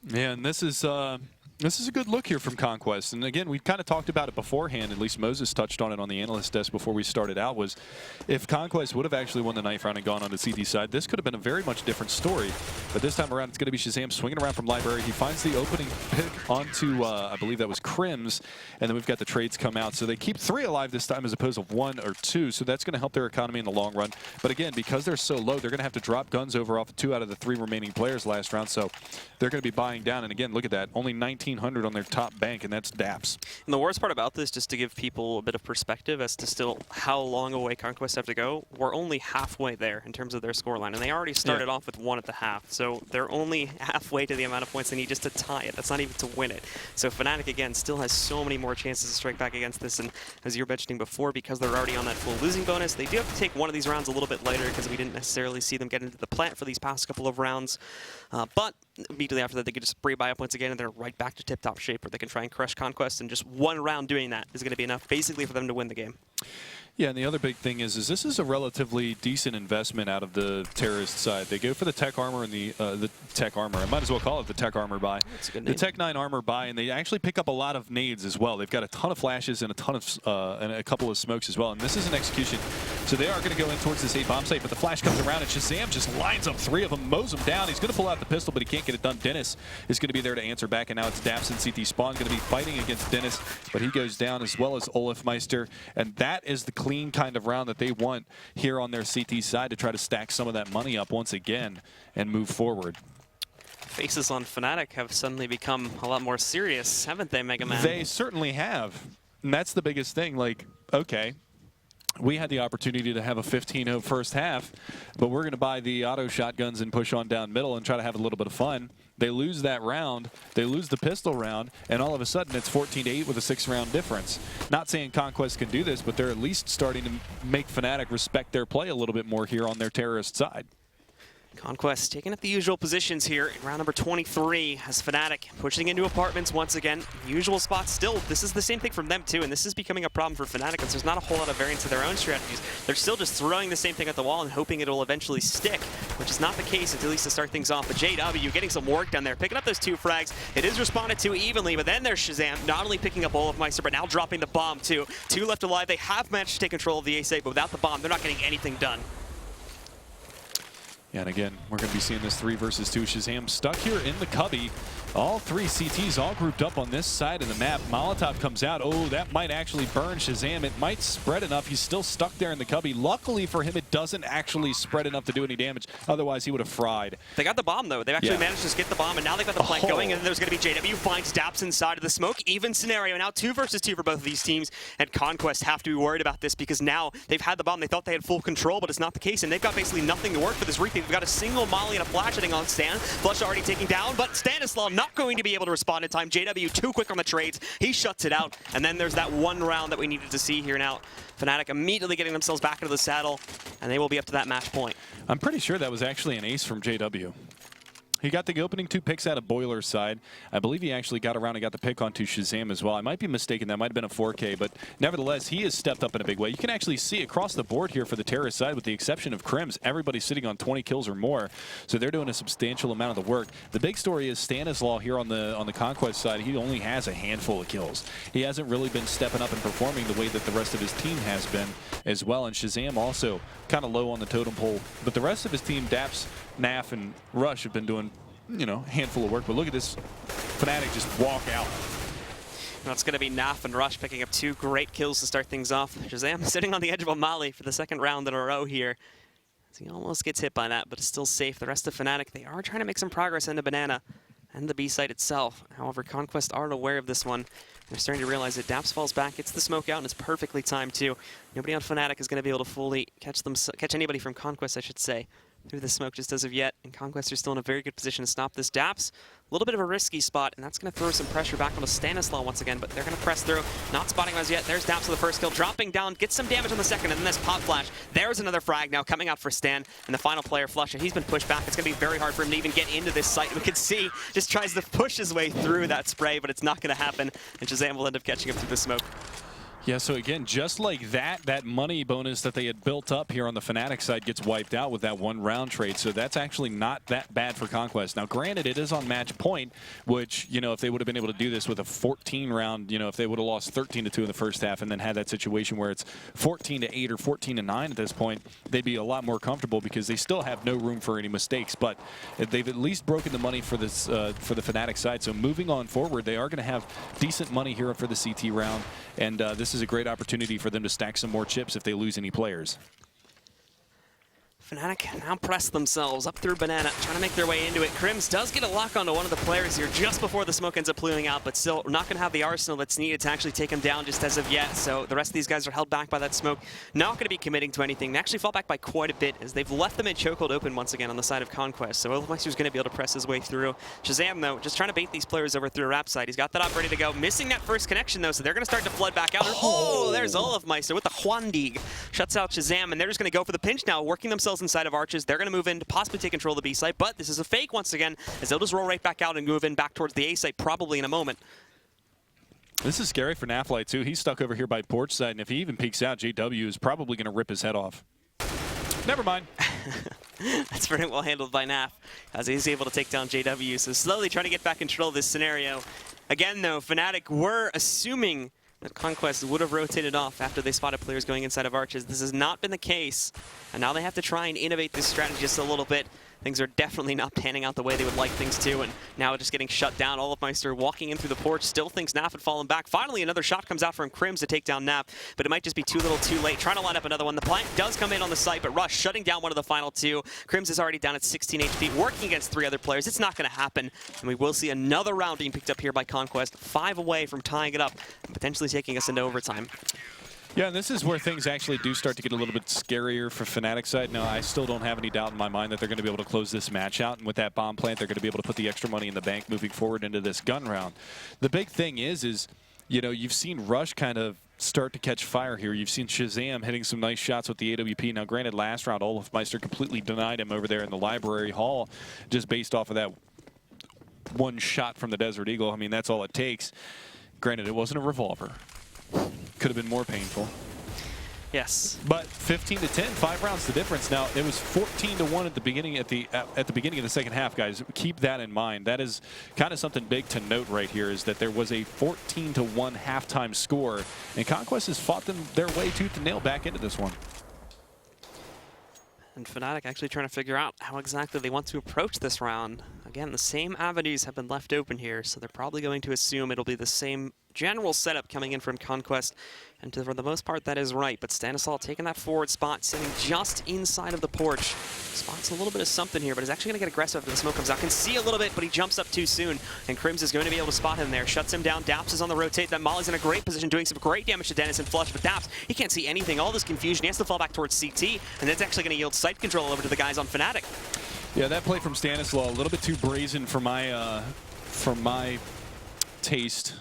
Yeah, and this is a good look here from Conquest. And again, we kind of talked about it beforehand, at least Moses touched on it on the analyst desk before we started out, was if Conquest would have actually won the knife round and gone on the CT side, this could have been a very much different story. But this time around, it's going to be SCII swinging around from library. He finds the opening pick onto, I believe that was Crims, and then we've got the trades come out. So they keep 3 alive this time as opposed to 1 or 2, so that's going to help their economy in the long run. But again, because they're so low, they're going to have to drop guns over off of 2 out of the 3 remaining players last round, so they're going to be buying down. And again, look at that, only 1,900 on their top bank, and that's DAPS. And the worst part about this, just to give people a bit of perspective as to still how long away Conquest have to go, we're only halfway there in terms of their scoreline, and they already started off with 1 at the half, so they're only halfway to the amount of points they need just to tie it. That's not even to win it. So Fnatic, again, still has so many more chances to strike back against this, and as you were mentioning before, because they're already on that full losing bonus, they do have to take one of these rounds a little bit later because we didn't necessarily see them get into the plant for these past couple of rounds, but immediately after that, they could just spray buy up once again, and they're right back to tip-top shape where they can try and crush Conquest, and just 1 round doing that is going to be enough basically for them to win the game. Yeah, and the other big thing is this is a relatively decent investment out of the terrorist side. They go for the tech armor and the tech armor. I might as well call it the tech armor buy. That's a good name. The Tech 9 armor buy, and they actually pick up a lot of nades as well. They've got a ton of flashes and a ton of and a couple of smokes as well. And this is an execution, so they are going to go in towards this A bomb site. But the flash comes around, and SCII just lines up 3 of them, mows them down. He's going to pull out the pistol, but he can't get it done. Dennis is going to be there to answer back, and now it's DAPS and CT Spawn going to be fighting against Dennis, but he goes down as well as Olaf Meister, and that is the clean kind of round that they want here on their CT side to try to stack some of that money up once again and move forward. Faces on Fnatic have suddenly become a lot more serious, haven't they, Mega Man? They certainly have, and that's the biggest thing. Like, okay, we had the opportunity to have a 15-0 first half, but we're going to buy the auto shotguns and push on down middle and try to have a little bit of fun. They lose that round, they lose the pistol round, and all of a sudden it's 14-8 with a 6-round difference. Not saying Conquest can do this, but they're at least starting to make Fnatic respect their play a little bit more here on their terrorist side. Conquest taking up the usual positions here in round number 23 as Fnatic pushing into apartments once again. Usual spots still. This is the same thing from them too, and this is becoming a problem for Fnatic because there's not a whole lot of variance to their own strategies. They're still just throwing the same thing at the wall and hoping it'll eventually stick, which is not the case at least to start things off. But JW getting some work done there, picking up those 2 frags. It is responded to evenly, but then there's SCII not only picking up Olaf Meister, but now dropping the bomb too. 2 left alive. They have managed to take control of the A-site, but without the bomb, they're not getting anything done. Yeah, and again, we're going to be seeing this 3 versus 2. SCII stuck here in the cubby. All 3 CTs all grouped up on this side of the map. Molotov comes out. Oh, that might actually burn SCII. It might spread enough. He's still stuck there in the cubby. Luckily for him, it doesn't actually spread enough to do any damage. Otherwise, he would have fried. They got the bomb, though. They've actually managed to just get the bomb, and now they've got the plank going, and there's going to be JW finds DAPS inside of the smoke. Even scenario. Now 2 versus 2 for both of these teams, and Conquest have to be worried about this because now they've had the bomb. They thought they had full control, but it's not the case, and they've got basically nothing to work for this repeat. They've got a single molly and a flash hitting on Stan. Flush already taking down, but Stanislaw not going to be able to respond in time. JW too quick on the trades. He shuts it out, and then there's that 1 round that we needed to see here now. Fnatic immediately getting themselves back into the saddle, and they will be up to that match point. I'm pretty sure that was actually an ace from JW. He got the opening 2 picks out of Boiler's side. I believe he actually got around and got the pick onto Shazam as well. I might be mistaken. That might have been a 4K, but nevertheless, he has stepped up in a big way. You can actually see across the board here for the Terrorist side, with the exception of Crims, everybody's sitting on 20 kills or more, so they're doing a substantial amount of the work. The big story is Stanislaw here on the Conquest side. He only has a handful of kills. He hasn't really been stepping up and performing the way that the rest of his team has been as well, and Shazam also kind of low on the totem pole. But the rest of his team, Daps, Naf, and Rush, have been doing, you know, handful of work. But look at this Fnatic just walk out. Now it's going to be Naf and Rush picking up 2 great kills to start things off. Shazam sitting on the edge of a Molly for the 2nd round in a row here. So he almost gets hit by that, but it's still safe. The rest of Fnatic, they are trying to make some progress into Banana and the B site itself. However, Conquest aren't aware of this one. They're starting to realize that Daps falls back, gets the smoke out, and it's perfectly timed too. Nobody on Fnatic is going to be able to fully catch anybody from Conquest, I should say, through the smoke just as of yet. And Conquest are still in a very good position to stop this. Daps, a little bit of a risky spot, and that's going to throw some pressure back onto Stanislaw once again, but they're going to press through. Not spotting him as yet. There's Daps with the first kill, dropping down, gets some damage on the second, and then this pop flash. There's another frag now coming out for Stan, and the final player, Flush, and he's been pushed back. It's going to be very hard for him to even get into this site. We can see, just tries to push his way through that spray, but it's not going to happen, and Shazam will end up catching him through the smoke. Yeah, so again, just like that money bonus that they had built up here on the Fnatic side gets wiped out with that 1 round trade. So that's actually not that bad for Conquest. Now, granted, it is on match point, which, you know, if they would have been able to do this with a 14 round, you know, if they would have lost 13-2 in the first half and then had that situation where it's 14-8 or 14-9 at this point, they'd be a lot more comfortable because they still have no room for any mistakes. But they've at least broken the money for this for the Fnatic side. So moving on forward, they are going to have decent money here for the CT round, and this is a great opportunity for them to stack some more chips if they lose any players. Fnatic now press themselves up through Banana, trying to make their way into it. Crims does get a lock onto one of the players here just before the smoke ends up pulling out, but still not going to have the arsenal that's needed to actually take him down just as of yet. So the rest of these guys are held back by that smoke. Not going to be committing to anything. They actually fall back by quite a bit as they've left the mid chokehold open once again on the side of Conquest. So Olofmeister's going to be able to press his way through. Shazam, though, just trying to bait these players over through Rap side. He's got that up ready to go. Missing that first connection, though, so they're going to start to flood back out. Oh, there's Olofmeister with the Huandig. Shuts out Shazam, and they're just going to go for the pinch now, working themselves inside of Arches. They're going to move in to possibly take control of the B site, but this is a fake once again, as they'll just roll right back out and move in back towards the A site probably in a moment. This is scary for Naflight too. He's stuck over here by porch side, and if he even peeks out, JW is probably going to rip his head off. Never mind. That's very well handled by Naf, as he's able to take down JW. So slowly trying to get back in control of this scenario. Again, though, Fnatic were assuming that Conquest would have rotated off after they spotted players going inside of Arches. This has not been the case, and now they have to try and innovate this strategy just a little bit. Things are definitely not panning out the way they would like things to, and now just getting shut down. Olofmeister walking in through the porch, still thinks Naf had fallen back. Finally, another shot comes out from Crims to take down Naf, but it might just be too little too late. Trying to line up another one. The plant does come in on the site, but Rush shutting down one of the final 2. Crims is already down at 16 HP, working against 3 other players. It's not going to happen, and we will see another round being picked up here by Conquest, 5 away from tying it up and potentially taking us into overtime. Yeah, and this is where things actually do start to get a little bit scarier for Fnatic side. Now, I still don't have any doubt in my mind that they're going to be able to close this match out, and with that bomb plant, they're going to be able to put the extra money in the bank moving forward into this gun round. The big thing is, you know, you've seen Rush kind of start to catch fire here. You've seen Shazam hitting some nice shots with the AWP. Now, granted, last round, Olofmeister completely denied him over there in the library hall, just based off of that one shot from the Desert Eagle. I mean, that's all it takes. Granted, it wasn't a revolver. Could have been more painful. Yes. But 15-10, 5 rounds the difference. Now, it was 14-1 at the beginning of the second half, guys. Keep that in mind. That is kind of something big to note right here, is that there was a 14-1 halftime score, and Conquest has fought their way tooth and nail back into this one. And Fnatic actually trying to figure out how exactly they want to approach this round. Again, the same avenues have been left open here, so they're probably going to assume it'll be the same general setup coming in from Conquest, and for the most part that is right, but Stanislaw taking that forward spot, sitting just inside of the porch. Spots a little bit of something here, but he's actually going to get aggressive after the smoke comes out. Can see a little bit, but he jumps up too soon, and Crims is going to be able to spot him there. Shuts him down. Daps is on the rotate. That Molly's in a great position, doing some great damage to Dennis and Flush, but Daps, he can't see anything. All this confusion, he has to fall back towards CT, and that's actually going to yield site control over to the guys on Fnatic. Yeah, that play from Stanislaw, a little bit too brazen for my taste.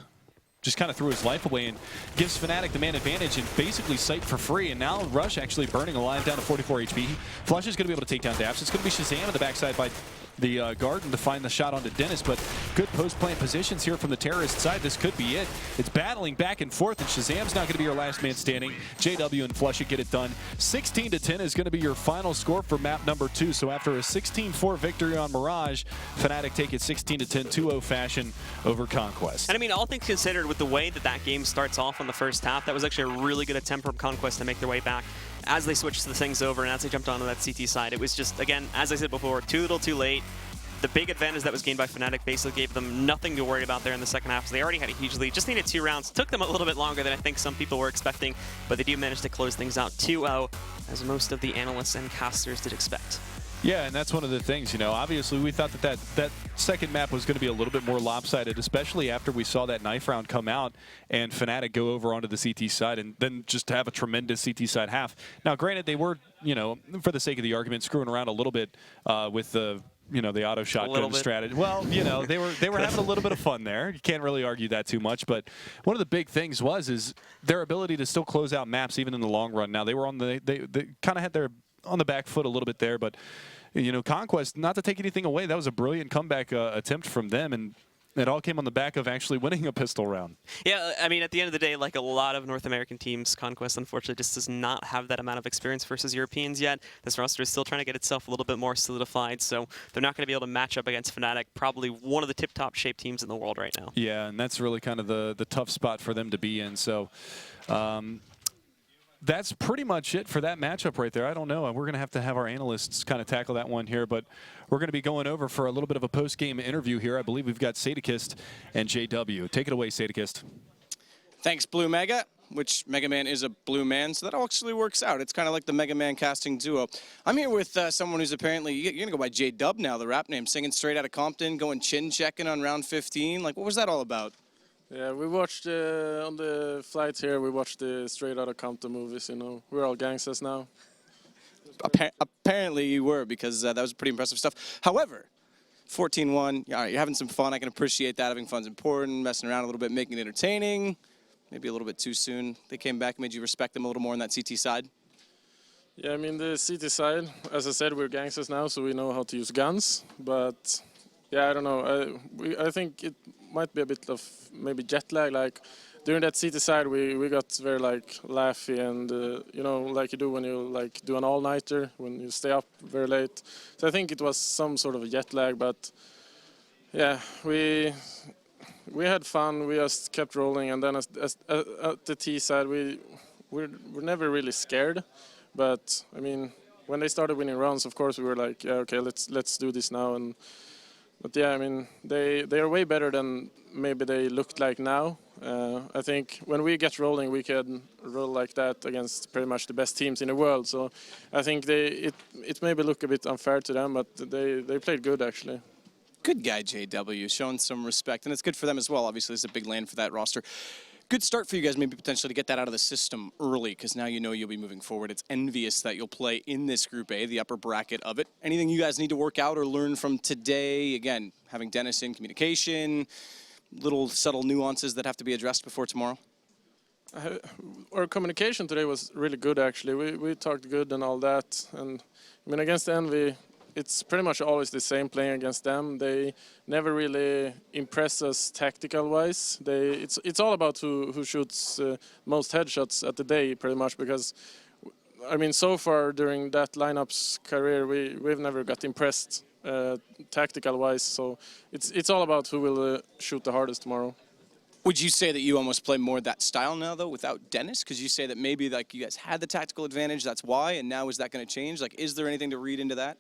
Just kind of threw his life away and gives Fnatic the man advantage and basically sight for free. And now Rush actually burning alive down to 44 HP. Flush is going to be able to take down Daps. It's going to be Shazam on the backside by the garden to find the shot onto Dennis, but good post-plant positions here from the terrorist side. This could be it. It's battling back and forth, and Shazam's not going to be your last man standing. JW and Flushit get it done. 16-10 is going to be your final score for map number 2. So after a 16-4 victory on Mirage, Fnatic take it 16-10, 2-0 fashion over Conquest. And I mean, all things considered, with the way that game starts off in the first half, that was actually a really good attempt from Conquest to make their way back as they switched the things over and as they jumped onto that CT side. It was just, again, as I said before, too little too late. The big advantage that was gained by Fnatic basically gave them nothing to worry about there in the second half, so they already had a huge lead. Just needed 2 rounds. Took them a little bit longer than I think some people were expecting, but they do manage to close things out 2-0, as most of the analysts and casters did expect. Yeah, and that's one of the things, you know, obviously we thought that second map was going to be a little bit more lopsided, especially after we saw that knife round come out and Fnatic go over onto the CT side and then just have a tremendous CT side half. Now, granted, they were, you know, for the sake of the argument, screwing around a little bit with the, you know, the auto shotgun strategy. Well, you know, they were having a litof bit of fun there. You can't really argue that too much, but one of the big things is their ability to still close out maps even in the long run. Now, they were on they kind of had their on the back foot a little bit there, but you know, Conquest, not to take anything away, that was a brilliant comeback attempt from them, and it all came on the back of actually winning a pistol round. Yeah, I mean, at the end of the day, like a lot of North American teams, Conquest unfortunately just does not have that amount of experience versus Europeans yet. This roster is still trying to get itself a little bit more solidified, so they're not going to be able to match up against Fnatic, probably one of the tip-top shaped teams in the world right now. Yeah, and that's really kind of the tough spot for them to be in. So that's pretty much it for that matchup right there. I don't know. We're going to have our analysts kind of tackle that one here, but we're going to be going over for a little bit of a post-game interview here. I believe we've got Sadakist and JW. Take it away, Sadakist. Thanks, Blue Mega, which Mega Man is a blue man, so that actually works out. It's kind of like the Mega Man casting duo. I'm here with someone who's apparently, you're going to go by J-Dub now, the rap name, singing straight out of Compton, going chin-checking on round 15. Like, what was that all about? Yeah, we watched on the flight here, we watched the Straight Outta Compton movies, you know. We're all gangsters now. Apparently you were, because that was pretty impressive stuff. However, 14-1, all right, you're having some fun. I can appreciate that. Having fun's important, messing around a little bit, making it entertaining. Maybe a little bit too soon. They came back and made you respect them a little more on that CT side. Yeah, I mean, the CT side, as I said, we're gangsters now, so we know how to use guns. But, yeah, I don't know. I think it might be a bit of maybe jet lag. Like during that CT side, we got very like laughy and you know, like you do when you like do an all-nighter when you stay up very late. So I think it was some sort of a jet lag, but yeah, we had fun. We just kept rolling, and then at the T side, we're never really scared. But I mean, when they started winning rounds, of course we were like, yeah, okay, let's do this now. But yeah, I mean, they are way better than maybe they looked like now. I think when we get rolling, we can roll like that against pretty much the best teams in the world. So I think it maybe look a bit unfair to them, but they played good actually. Good guy, JW, showing some respect, and it's good for them as well. Obviously, it's a big land for that roster. Good start for you guys, maybe potentially to get that out of the system early, because now you know you'll be moving forward. It's envious that you'll play in this Group A, the upper bracket of it. Anything you guys need to work out or learn from today? Again, having Dennis in communication, little subtle nuances that have to be addressed before tomorrow? Our communication today was really good, actually. We talked good and all that. And I mean, against Envy, it's pretty much always the same playing against them. They never really impress us tactical-wise. It's all about who shoots most headshots at the day, pretty much, because, I mean, so far during that lineup's career, we've never got impressed tactical-wise. So it's all about who will shoot the hardest tomorrow. Would you say that you almost play more that style now, though, without Dennis? Because you say that maybe like you guys had the tactical advantage, that's why, and now is that going to change? Like, is there anything to read into that?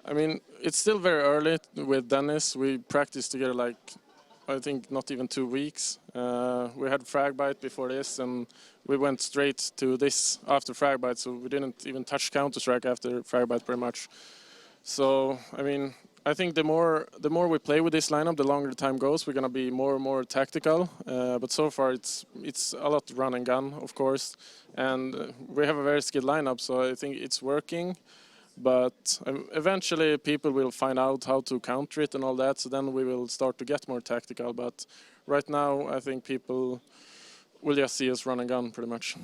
I mean, it's still very early with Dennis. We practiced together like, I think, not even 2 weeks. We had Fragbite before this, and we went straight to this after Fragbite, so we didn't even touch Counter-Strike after Fragbite pretty much. So, I mean, I think the more we play with this lineup, the longer the time goes, we're going to be more and more tactical. But so far, it's a lot run and gun, of course. And we have a very skilled lineup, so I think it's working. But eventually people will find out how to counter it and all that, so then we will start to get more tactical. But right now, I think people will just see us run and gun pretty much.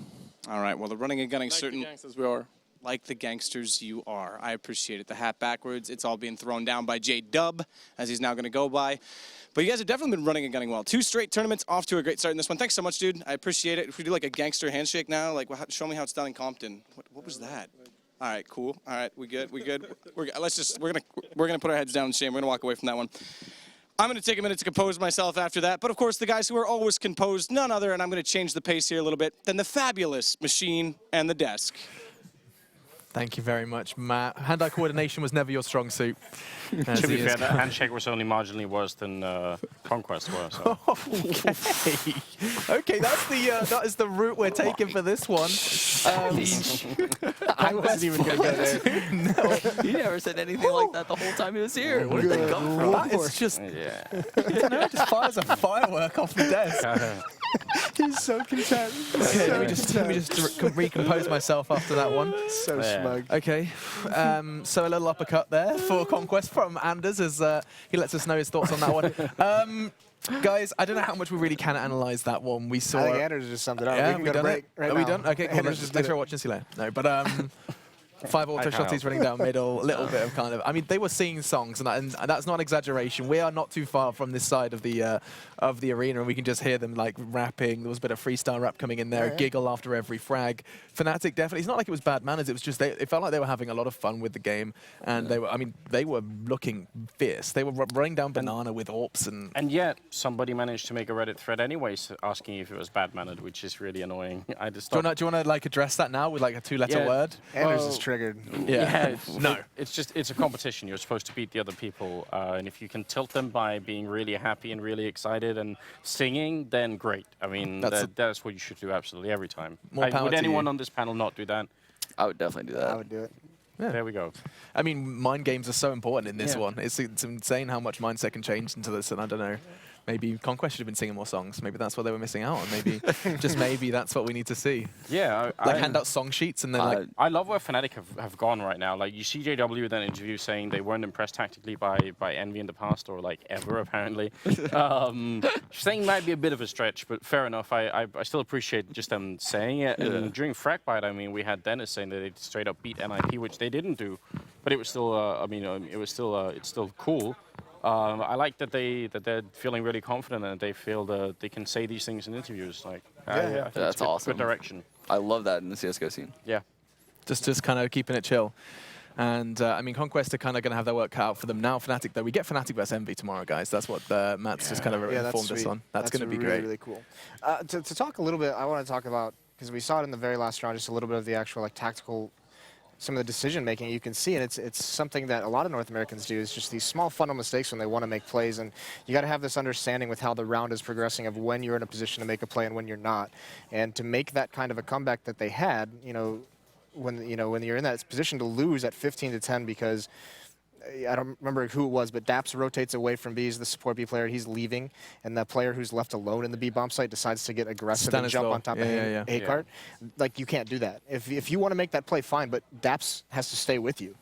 All right, well, the running and gunning like certainly... the gangsters we are. like the gangsters you are. I appreciate it. The hat backwards, it's all being thrown down by J-Dub, as he's now going to go by. But you guys have definitely been running and gunning well. 2 straight tournaments, off to a great start in this one. Thanks so much, dude. I appreciate it. If we do like a gangster handshake now, like show me how it's done in Compton. What was that? All right, cool. All right, we good. We're gonna put our heads down in shame. We're gonna walk away from that one. I'm gonna take a minute to compose myself after that. But of course, the guys who are always composed, none other, and I'm gonna change the pace here a little bit, than the fabulous Machine and the Desk. Thank you very much, Matt. Hand-eye coordination was never your strong suit. To be fair, that handshake was only marginally worse than Conquest was. So. Okay, that is the route we're taking for this one. I wasn't even going to go there. No. He never said anything like that the whole time he was here. Where did they come from? That is just, Yeah. it just fires a firework off the desk. He's so content. Okay, let me just recompose myself after that one. So smug. Okay, so a little uppercut there for Conquest from Anders as he lets us know his thoughts on that one. Guys, I don't know how much we really can analyze that one. We saw. I think Anders just summed it up. Yeah, we can go to break right Are now. we done? Okay, cool. Anders just Thanks did for it. watching. See you later. No, but 5 auto shotties running down middle, a little bit of kind of. I mean, they were singing songs, and that's not an exaggeration. We are not too far from this side of the arena, and we can just hear them like rapping. There was a bit of freestyle rap coming in there, a giggle after every frag. Fnatic definitely. It's not like it was bad manners. It was just it felt like they were having a lot of fun with the game, and they were. I mean, they were looking fierce. They were running down banana with AWPs And yet, somebody managed to make a Reddit thread anyways, asking if it was bad mannered, which is really annoying. I just do you want to like address that now with like a 2-letter word? Anders is triggered. It's a competition. You're supposed to beat the other people, and if you can tilt them by being really happy and really excited and singing, then great. I mean, that's what you should do absolutely every time. More power Would to anyone you. on this panel not do that? I would definitely do that. I would do it. Yeah. There we go. I mean, mind games are so important in this one. It's insane how much mindset can change into this, and I don't know. Maybe Conquest should have been singing more songs. Maybe that's what they were missing out on. Maybe, just maybe that's what we need to see. Yeah. Like hand out song sheets and then like... I love where Fnatic have gone right now. Like, you see JW in an interview saying they weren't impressed tactically by Envy in the past, or like ever, apparently. Saying might be a bit of a stretch, but fair enough. I still appreciate just them saying it. And during Fragbite, I mean, we had Dennis saying that they straight up beat NIP, which they didn't do. But it was still, it's still cool. I like that they're feeling really confident and they feel that they can say these things in interviews. Like, I think That's it's awesome. good direction. I love that in the CSGO scene. Yeah. Just kind of keeping it chill. And, I mean, Conquest are kind of going to have their work cut out for them now. Fnatic, though, we get Fnatic versus Envy tomorrow, guys. That's what Matt's just kind of informed us on. That's going to be great. Really cool. To talk a little bit, I want to talk about, because we saw it in the very last round, just a little bit of the actual like tactical, some of the decision making you can see, and it's something that a lot of North Americans do, is just these small fundamental mistakes when they want to make plays, and you got to have this understanding with how the round is progressing of when you're in a position to make a play and when you're not, and to make that kind of a comeback that they had, when you're in that position to lose at 15-10 because I don't remember who it was, but Daps rotates away from B. He's the support B player. He's leaving, and the player who's left alone in the B bomb site decides to get aggressive and jump on top of A-Cart. Like, you can't do that. If you want to make that play, fine, but Daps has to stay with you.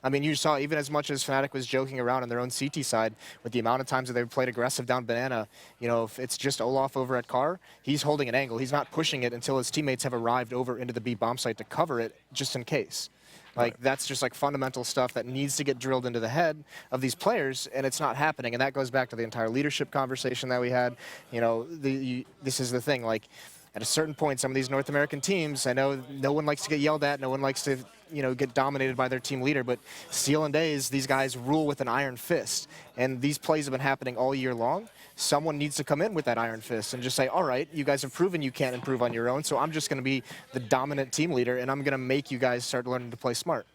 I mean, you saw even as much as Fnatic was joking around on their own CT side with the amount of times that they've played aggressive down banana, if it's just Olaf over at Car, he's holding an angle. He's not pushing it until his teammates have arrived over into the B bomb site to cover it just in case. Like, that's just like fundamental stuff that needs to get drilled into the head of these players, and it's not happening. And that goes back to the entire leadership conversation that we had. This is the thing. Like, at a certain point, some of these North American teams, I know no one likes to get yelled at, no one likes to, get dominated by their team leader, but Steel and Days, these guys rule with an iron fist. And these plays have been happening all year long. Someone needs to come in with that iron fist and just say, all right, you guys have proven you can't improve on your own, so I'm just going to be the dominant team leader, and I'm going to make you guys start learning to play smart.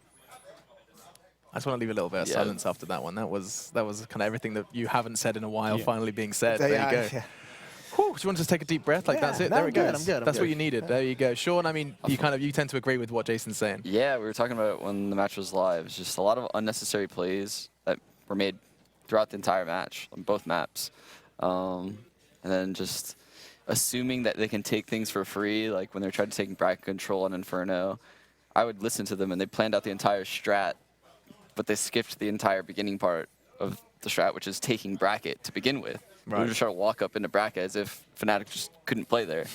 I just want to leave a little bit of silence after that one. That was kind of everything that you haven't said in a while finally being said. There you go. Whew, do you want to just take a deep breath? Like, that's it. No, there it goes. I'm good. That's what you needed. There you go. Sean, I mean, you tend to agree with what Jason's saying. Yeah, we were talking about it when the match was live. It's just a lot of unnecessary plays that were made throughout the entire match on both maps. And then just assuming that they can take things for free, like when they're trying to take bracket control on Inferno, I would listen to them and they planned out the entire strat, but they skipped the entire beginning part of the strat, which is taking bracket to begin with. Right. We were just trying to walk up into bracket as if Fnatic just couldn't play there.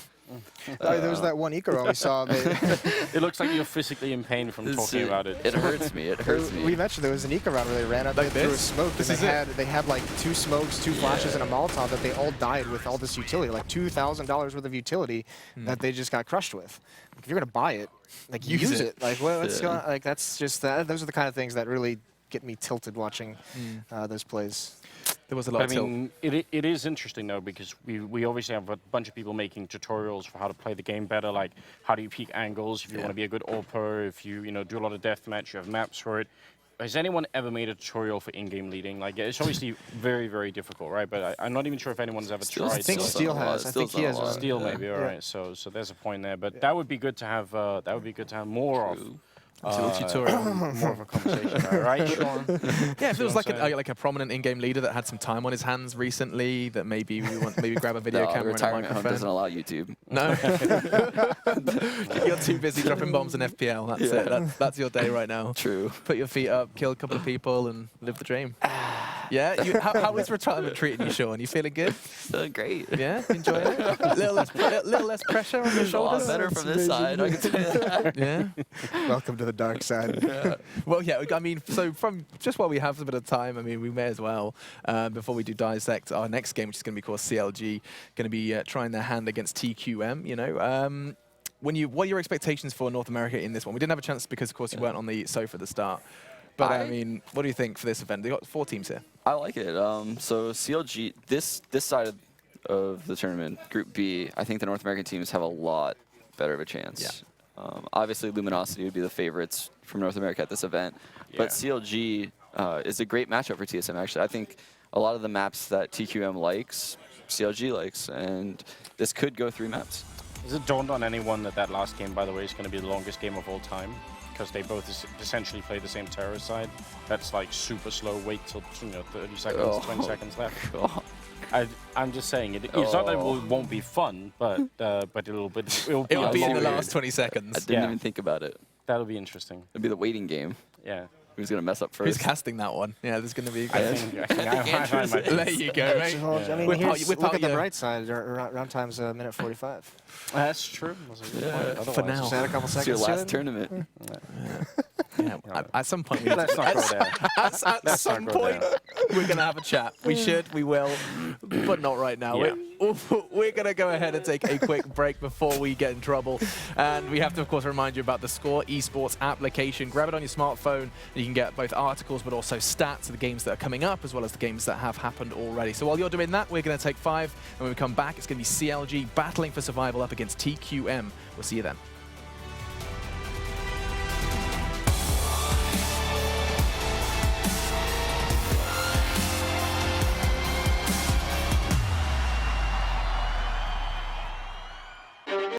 There was that one Eco run we saw. It looks like you're physically in pain from talking about it. It hurts me. It hurts me. We mentioned there was an Eco round where they ran up Like and threw a this? smoke, and they had like 2 smokes, 2 flashes, and a Molotov that they all died with all this utility, like $2,000 worth of utility that they just got crushed with. Like, if you're gonna buy it, like use it. Like what's going? Like that's just those are the kind of things that really get me tilted watching those plays. There was a lot of tilt. It is interesting though, because we obviously have a bunch of people making tutorials for how to play the game better, like how do you peak angles if you want to be a good AWPer, if you do a lot of deathmatch, you have maps for it. Has anyone ever made a tutorial for in-game leading? Like, it's obviously very, very difficult, right? But I'm not even sure if anyone's ever tried. I think Steel has. I think he has one. Steel maybe. All right. So there's a point there. But that would be good to have. That would be good to have more of. Tutorial. More of a conversation, right, Sean? Yeah, if there was like a prominent in-game leader that had some time on his hands recently, that maybe we want grab a video camera and a retirement home microphone. doesn't allow YouTube. No, you're too busy dropping bombs in FPL. That's it. That's your day right now. True. Put your feet up, kill a couple of people, and live the dream. Yeah. How is retirement treating you, Sean? You feeling good? Feeling great. Yeah, enjoying it. Little less pressure on your A lot shoulders. better from this side. I can tell you that. Yeah. Welcome to the dark side. Well, yeah. I mean, so from just while we have a bit of time, I mean, we may as well before we do dissect our next game, which is going to be called CLG, going to be trying their hand against TQM. You know. What are your expectations for North America in this one? We didn't have a chance because, of course, you weren't on the sofa at the start. But I mean, what do you think for this event? They got 4 teams here. I like it. So CLG, this side of the tournament, Group B, I think the North American teams have a lot better of a chance. Yeah. Obviously, Luminosity would be the favorites from North America at this event, but CLG is a great matchup for TSM. Actually, I think a lot of the maps that TQM likes, CLG likes, and this could go 3 maps. Has it dawned on anyone that last game, by the way, is going to be the longest game of all time? Because they both essentially play the same terror side. That's like super slow. Wait till 30 seconds, 20 seconds left. I'm just saying it's not that it won't be fun, but it'll be in the last 20 seconds. I didn't even think about it. That'll be interesting. It'll be the waiting game. Yeah. Who's gonna mess up first? Who's casting that one? Yeah, there's going to be. I think There you go, right? I mean, look at the bright side. Round time's a minute 45. That's true. For now. Just add a couple It's seconds. your to last it. tournament. At some point, Let's not go there. at some point, we're going to have a chat. We should, we will, but not right now. Yeah. We're going to go ahead and take a quick break before we get in trouble. And we have to, of course, remind you about the theScore eSports application. Grab it on your smartphone, and you can get both articles but also stats of the games that are coming up, as well as the games that have happened already. So while you're doing that, we're going to take 5. And when we come back, it's going to be CLG battling for survival up against TQM. We'll see you then.